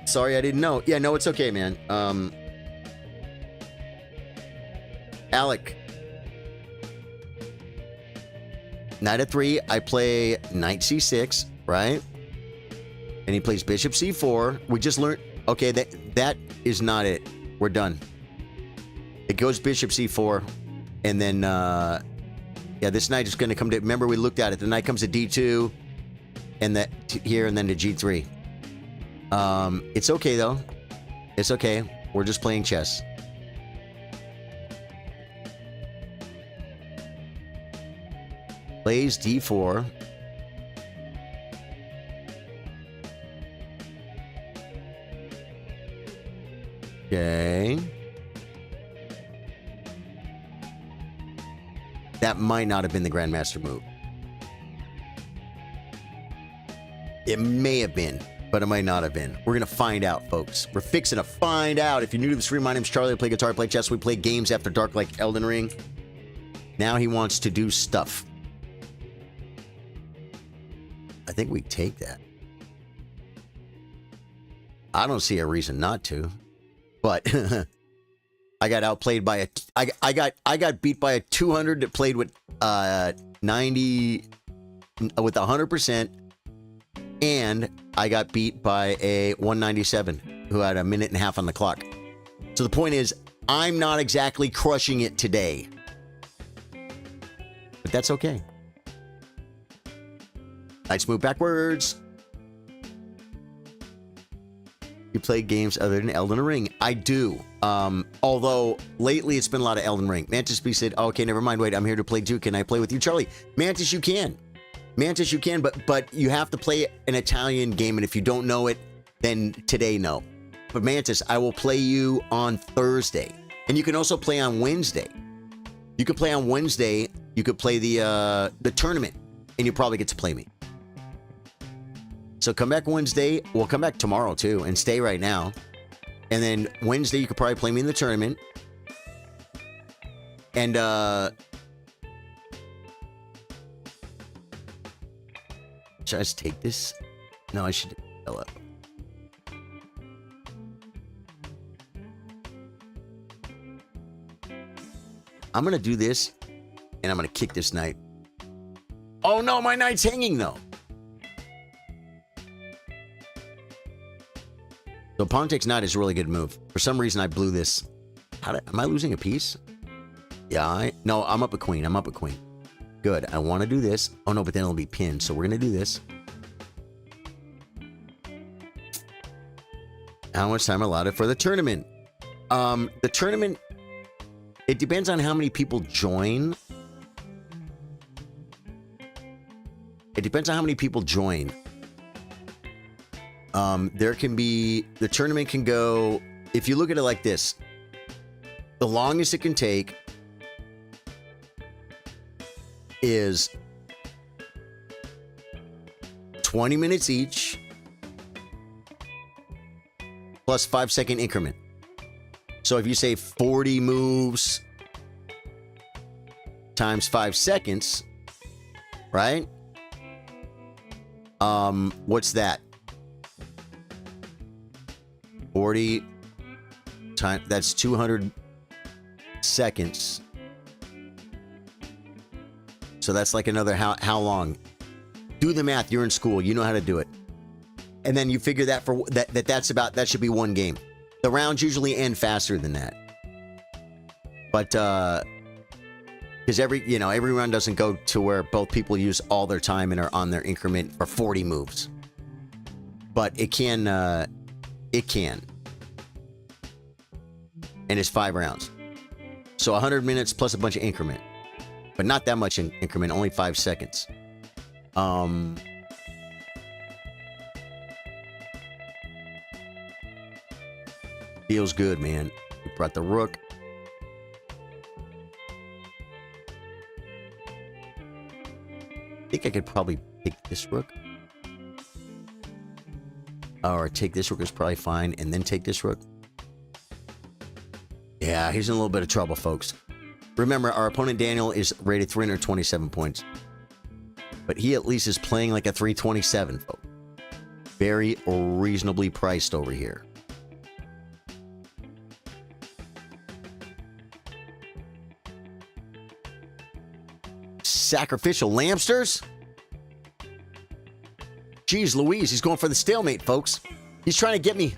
sorry, I didn't know. Yeah, no, it's okay, man. Alec. Knight at 3, I play knight c6, right? And he plays bishop c4. We just learned... Okay, that is not it. We're done. It goes bishop c4. And then, yeah, this knight is going to come to... Remember, we looked at it. The knight comes to d2. And that here, and then to g3. It's okay, though. It's okay. We're just playing chess. Plays d4. Okay. That might not have been the Grandmaster move. It may have been, but it might not have been. We're going to find out, folks. We're fixing to find out. If you're new to the stream, my name's Charlie. I play guitar, play chess. We play games after dark like Elden Ring. Now he wants to do stuff. I think we take that. I don't see a reason not to. But I got outplayed by a... I got beat by a 200 that played with 90... with 100%. And I got beat by a 197 who had a minute and a half on the clock. So the point is, I'm not exactly crushing it today. But that's okay. Knights move backwards. You play games other than Elden Ring? I do. Although, lately it's been a lot of Elden Ring. Mantis B said, okay, never mind. Wait, I'm here to play too. Can I play with you? Charlie, Mantis, you can. Mantis, you can, but you have to play an Italian game, and if you don't know it, then today, no. But Mantis, I will play you on Thursday. And you can also play on Wednesday. You could play on Wednesday. You could play the tournament, and you probably get to play me. So come back Wednesday. We'll come back tomorrow, too, and stay right now. And then Wednesday, you could probably play me in the tournament. And, should I just take this? No, I should... I'm going to do this, and I'm going to kick this knight. Oh, no, my knight's hanging, though. So pawn takes knight is a really good move. For some reason, I blew this. Am I losing a piece? Yeah, no, I'm up a queen. I'm up a queen. Good. I want to do this. Oh, no, but then it'll be pinned. So we're going to do this. How much time allotted for the tournament? The tournament, it depends on how many people join. It depends on how many people join. There can be, the tournament can go, if you look at it like this, the longest it can take is 20 minutes each plus 5-second increment. So if you say 40 moves times 5 seconds, right? What's that? 40 times, that's 200 seconds. So that's like another, how long? Do the math. You're in school. You know how to do it. And then you figure that for that's about, that should be one game. The rounds usually end faster than that. But because every round doesn't go to where both people use all their time and are on their increment for 40 moves. But it can. And it's 5 rounds. So 100 minutes plus a bunch of increment. But not that much in increment, only 5 seconds. Feels good, man. We brought the rook. I think I could probably take this rook. Or take this rook is probably fine, and then take this rook. Yeah, he's in a little bit of trouble, folks. Remember, our opponent Daniel is rated 327 points. But he at least is playing like a 327, folks. Very reasonably priced over here. Sacrificial Lamsters? Jeez Louise, he's going for the stalemate, folks. He's trying to get me.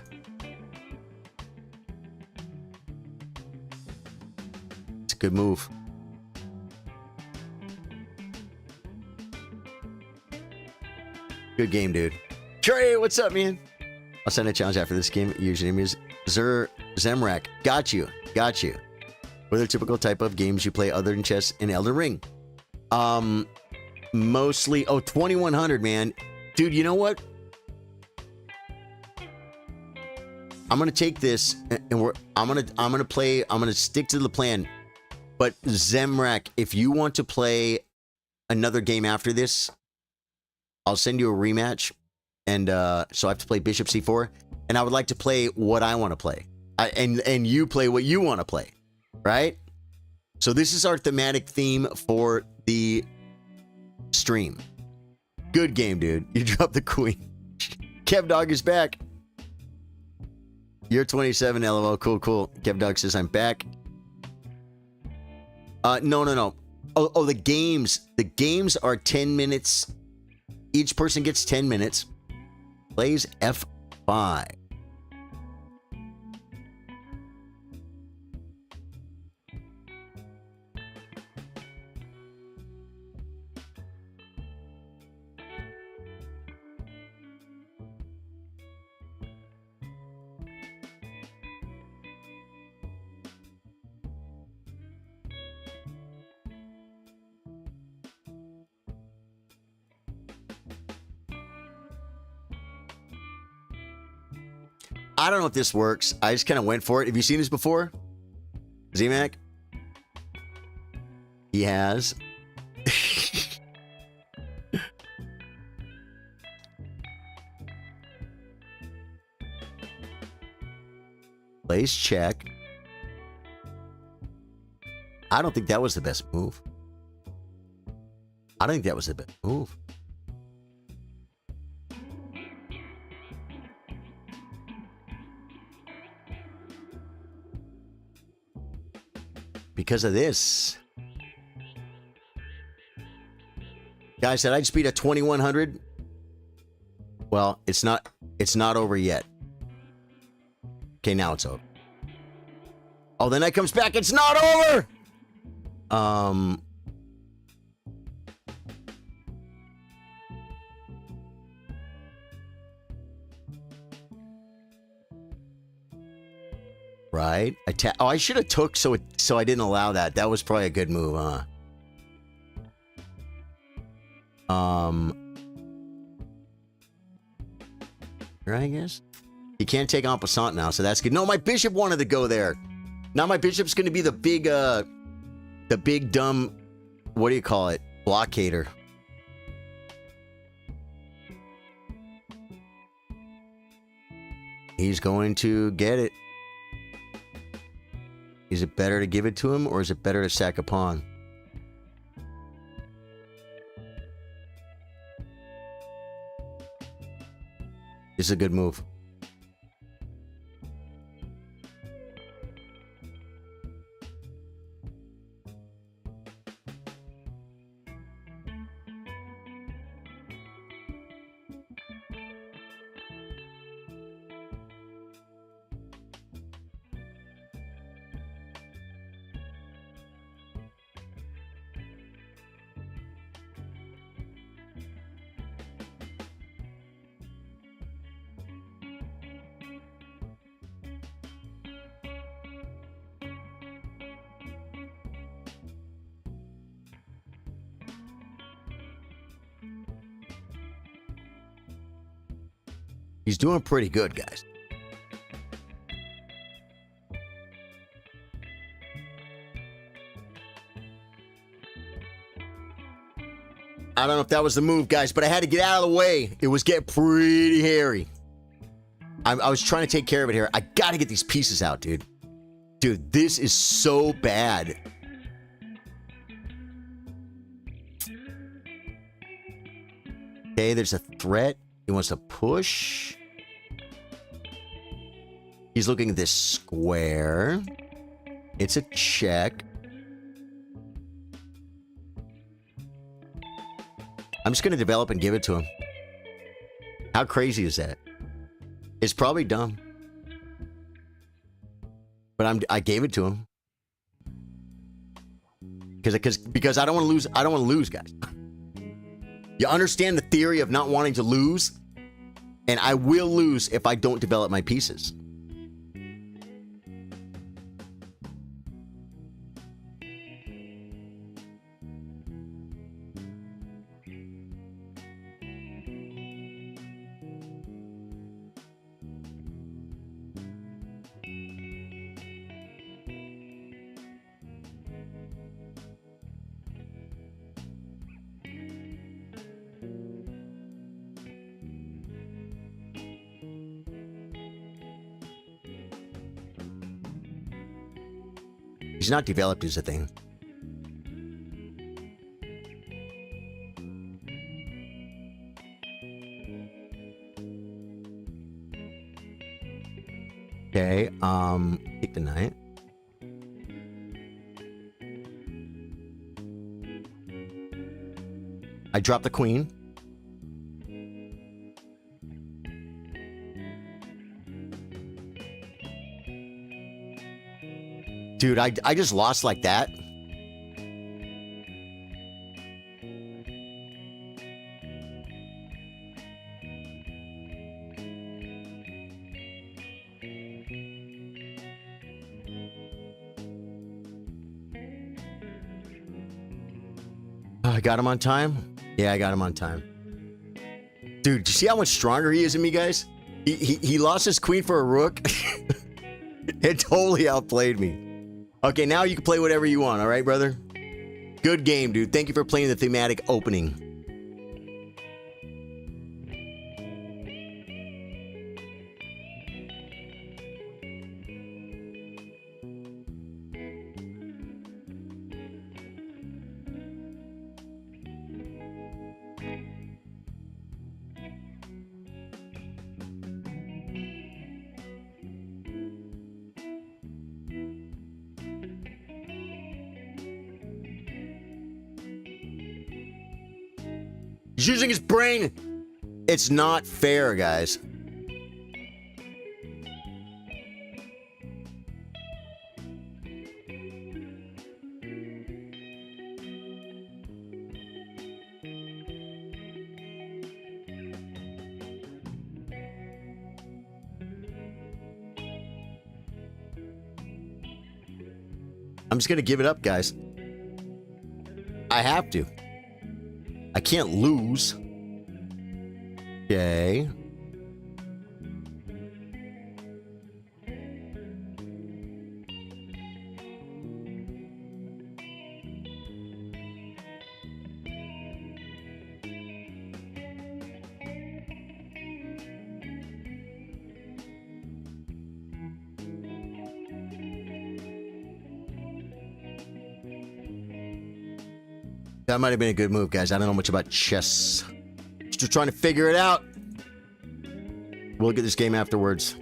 It's a good move. Good game, dude. Trey, what's up, man? I'll send a challenge after this game. Your username is Zemrak. Got you. Got you. What are the typical type of games you play other than chess and Elden Ring? Mostly, 2100, man. Dude, you know what? I'm gonna take this and I'm gonna stick to the plan. But Zemrak, if you want to play another game after this, I'll send you a rematch. And so I have to play Bishop C4, and I would like to play what I want to play. And you play what you want to play, right? So this is our thematic theme for the stream. Good game, dude. You dropped the queen. Kev Dog is back. You're 27, LOL. Cool, cool. Kev Dog says I'm back. No. Oh, the games. The games are 10 minutes. Each person gets 10 minutes. Plays F5. I don't know if this works. I just kind of went for it. Have you seen this before? Z-Mac? He has. Plays check. I don't think that was the best move. I don't think that was the best move. because of this. Guys, did I just beat a 2100? Well, it's not over yet. Okay, now it's over. Oh, then it comes back. It's not over. Right. Oh, I should have took so I didn't allow that. That was probably a good move, huh? Here, I guess. You can't take en passant now, so that's good. No, my bishop wanted to go there. Now my bishop's going to be the big dumb, what do you call it? Blockader. He's going to get it. Is it better to give it to him, or is it better to sack a pawn? This is a good move. He's doing pretty good, guys. I don't know if that was the move, guys, but I had to get out of the way. It was getting pretty hairy. I was trying to take care of it here. I got to get these pieces out, dude. Dude, this is so bad. Okay, there's a threat. He wants to push. He's looking at this square. It's a check. I'm just going to develop and give it to him. How crazy is that? It's probably dumb. But I gave it to him. Because I don't want to lose. I don't want to lose, guys. You understand the theory of not wanting to lose? And I will lose if I don't develop my pieces. He's not developed is a thing. Okay, take the knight. I drop the queen. Dude, I just lost like that. Oh, I got him on time? Yeah, I got him on time. Dude, do you see how much stronger he is than me, guys? He lost his queen for a rook. It totally outplayed me. Okay, now you can play whatever you want, all right, brother? Good game, dude. Thank you for playing the thematic opening. He's using his brain. It's not fair, guys. I'm just going to give it up, guys. I have to. I can't lose. Okay. That might have been a good move, guys. I don't know much about chess. Just trying to figure it out. We'll look at this game afterwards.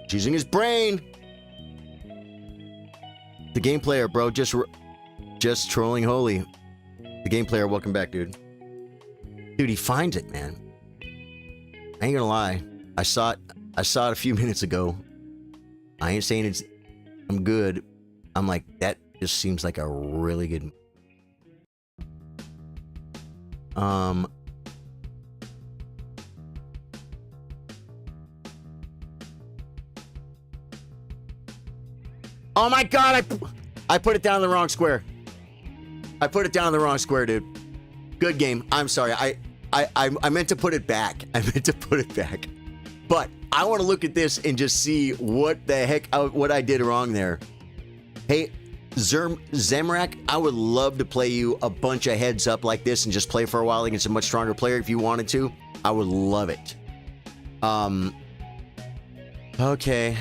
He's using his brain. The game player, bro, just trolling holy. The game player, welcome back, dude. Dude, he finds it, man. I ain't gonna lie. I saw it a few minutes ago. I ain't saying I'm good. I'm like, that just seems like a really good. Oh my god, I put it down in the wrong square. I put it down in the wrong square, dude. Good game. I'm sorry. I meant to put it back. I meant to put it back. But I want to look at this and just see what the heck, what I did wrong there. Hey, Zemrak, I would love to play you a bunch of heads up like this and just play for a while against a much stronger player if you wanted to. I would love it. Okay.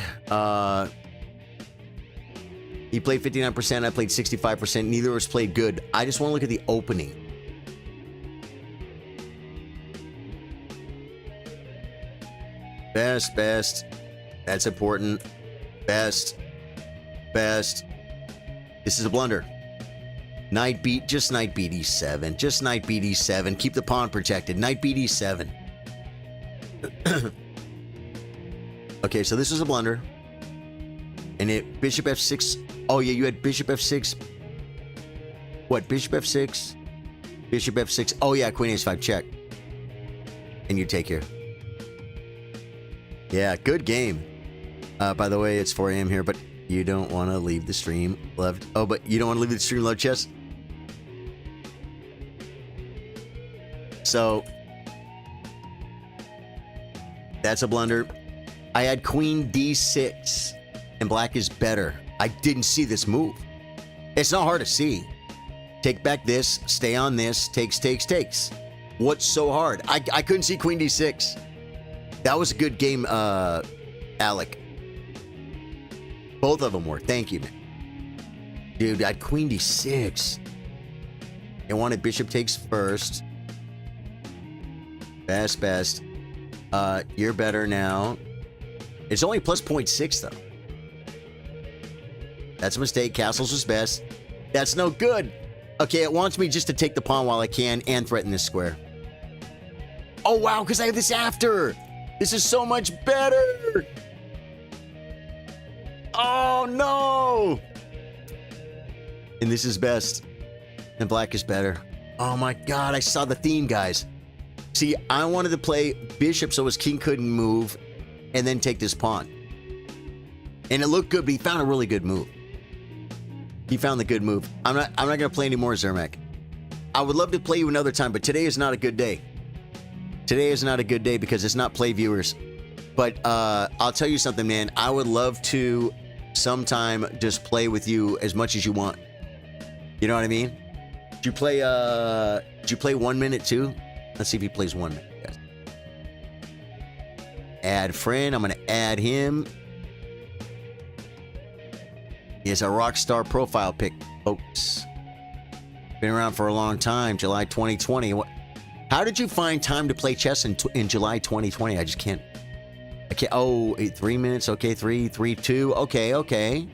He played 59%, I played 65%. Neither of us played good. I just want to look at the opening. Best. That's important. Best. This is a blunder. Knight beat, just knight beat e7. Just knight beat e7. Keep the pawn protected. Knight beat e7. Okay, so this was a blunder. And it, bishop f6. Oh, yeah, you had bishop f6. What, bishop f6? Bishop f6. Oh, yeah, queen h5, check. And you take here. Yeah, good game. By the way, it's 4 a.m. here, but you don't want to leave the stream. Loved. Oh, but you don't want to leave the stream, love chess? So, that's a blunder. I had queen d6, and black is better. I didn't see this move. It's not hard to see. Take back this, stay on this, takes. What's so hard? I couldn't see queen d6. That was a good game, Alec. Both of them were. Thank you, man. Dude, I had queen d6. I wanted bishop takes first. Best. You're better now. It's only plus 0.6, though. That's a mistake. Castles was best. That's no good. Okay, it wants me just to take the pawn while I can and threaten this square. Oh, wow, because I have this after. This is so much better. Oh, no. And this is best. And black is better. Oh, my God. I saw the theme, guys. See, I wanted to play bishop so his king couldn't move and then take this pawn. And it looked good, but he found a really good move. He found the good move. I'm not going to play anymore, Zermak. I would love to play you another time, but today is not a good day. Today is not a good day because it's not play viewers. But I'll tell you something, man. I would love to sometime just play with you as much as you want. You know what I mean? Did you play 1 minute too? Let's see if he plays 1 minute, guys. Add friend. I'm going to add him. He has a rock star profile pic, folks. Been around for a long time. July 2020. How did you find time to play chess in July 2020? I just can't. I can't. Oh, 3 minutes. Okay, 3, 3, 2. Okay, okay.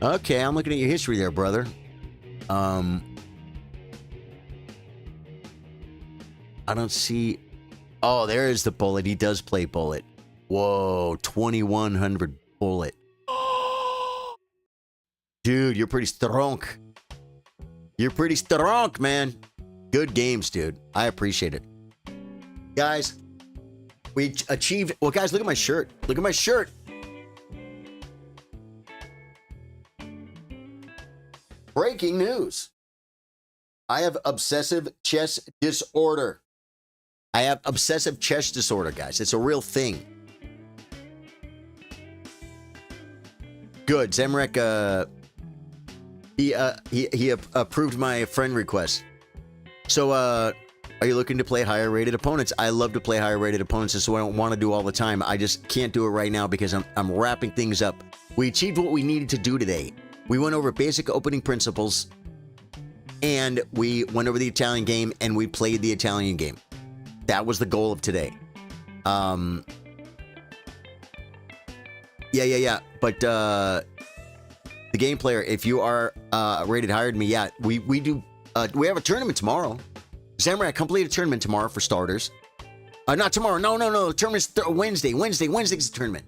Okay, I'm looking at your history there, brother. I don't see. Oh, there is the bullet. He does play bullet. Whoa, 2100 bullet. Dude, you're pretty strong. You're pretty strong, man. Good games, dude. I appreciate it. Guys, we achieved... Well, guys, look at my shirt. Look at my shirt. Breaking news. I have obsessive chess disorder. I have obsessive chess disorder, guys. It's a real thing. Good. Zemrek, he approved my friend request. So, are you looking to play higher rated opponents? I love to play higher rated opponents. This is what I want to do all the time. I just can't do it right now because I'm wrapping things up. We achieved what we needed to do today. We went over basic opening principles, and we went over the Italian game, and we played the Italian game. That was the goal of today. Yeah. But the game player, if you are rated higher than me, yeah, we do. We have a tournament tomorrow. Zamrak, complete a tournament tomorrow for starters. Not tomorrow. No. The tournament's Wednesday. Wednesday's the tournament.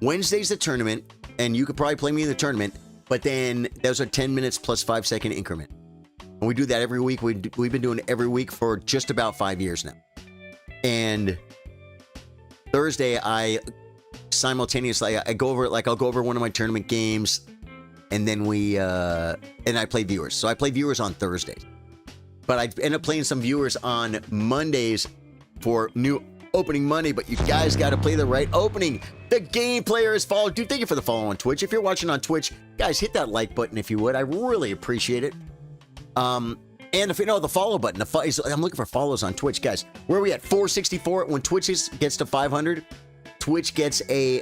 Wednesday's the tournament, and you could probably play me in the tournament. But then those are 10 minutes plus 5-second increment. And we do that every week. We've been doing it every week for just about 5 years now. And Thursday, I simultaneously I go over I'll go over one of my tournament games, and then I play viewers. So I play viewers on Thursdays, but I end up playing some viewers on Mondays for new opening Monday. But you guys got to play the right opening. The game player is followed. Dude, thank you for the follow on Twitch. If you're watching on Twitch, guys, hit that like button if you would. I really appreciate it. And if you know the follow button, I'm looking for follows on Twitch, guys. Where are we at? 464. When Twitch gets to 500, Twitch gets a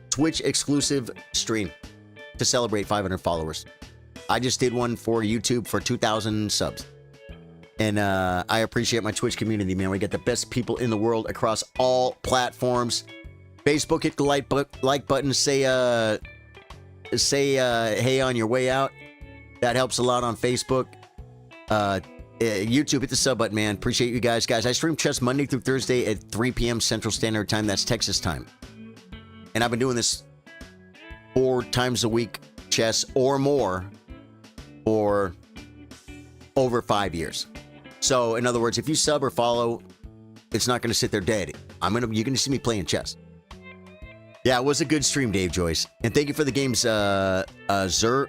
Twitch exclusive stream to celebrate 500 followers. I just did one for YouTube for 2,000 subs. And I appreciate my Twitch community, man. We get the best people in the world across all platforms. Facebook, hit the like button. Say hey on your way out. That helps a lot on Facebook. YouTube, hit the sub button, man. Appreciate you guys. Guys, I stream chess Monday through Thursday at 3 p.m. Central Standard Time. That's Texas time. And I've been doing this 4 times a week, chess or more, for over 5 years. So, in other words, if you sub or follow, it's not going to sit there dead. You're going to see me playing chess. Yeah, it was a good stream, Dave Joyce. And thank you for the games, Zermac.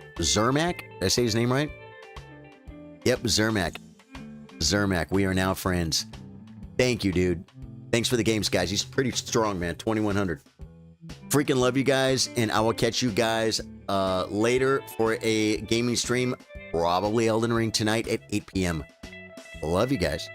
Did I say his name right? Yep, Zermac. We are now friends. Thank you, dude. Thanks for the games, guys. He's pretty strong, man. 2100. Freaking love you guys, and I will catch you guys later for a gaming stream. Probably Elden Ring tonight at 8 p.m. Love you guys.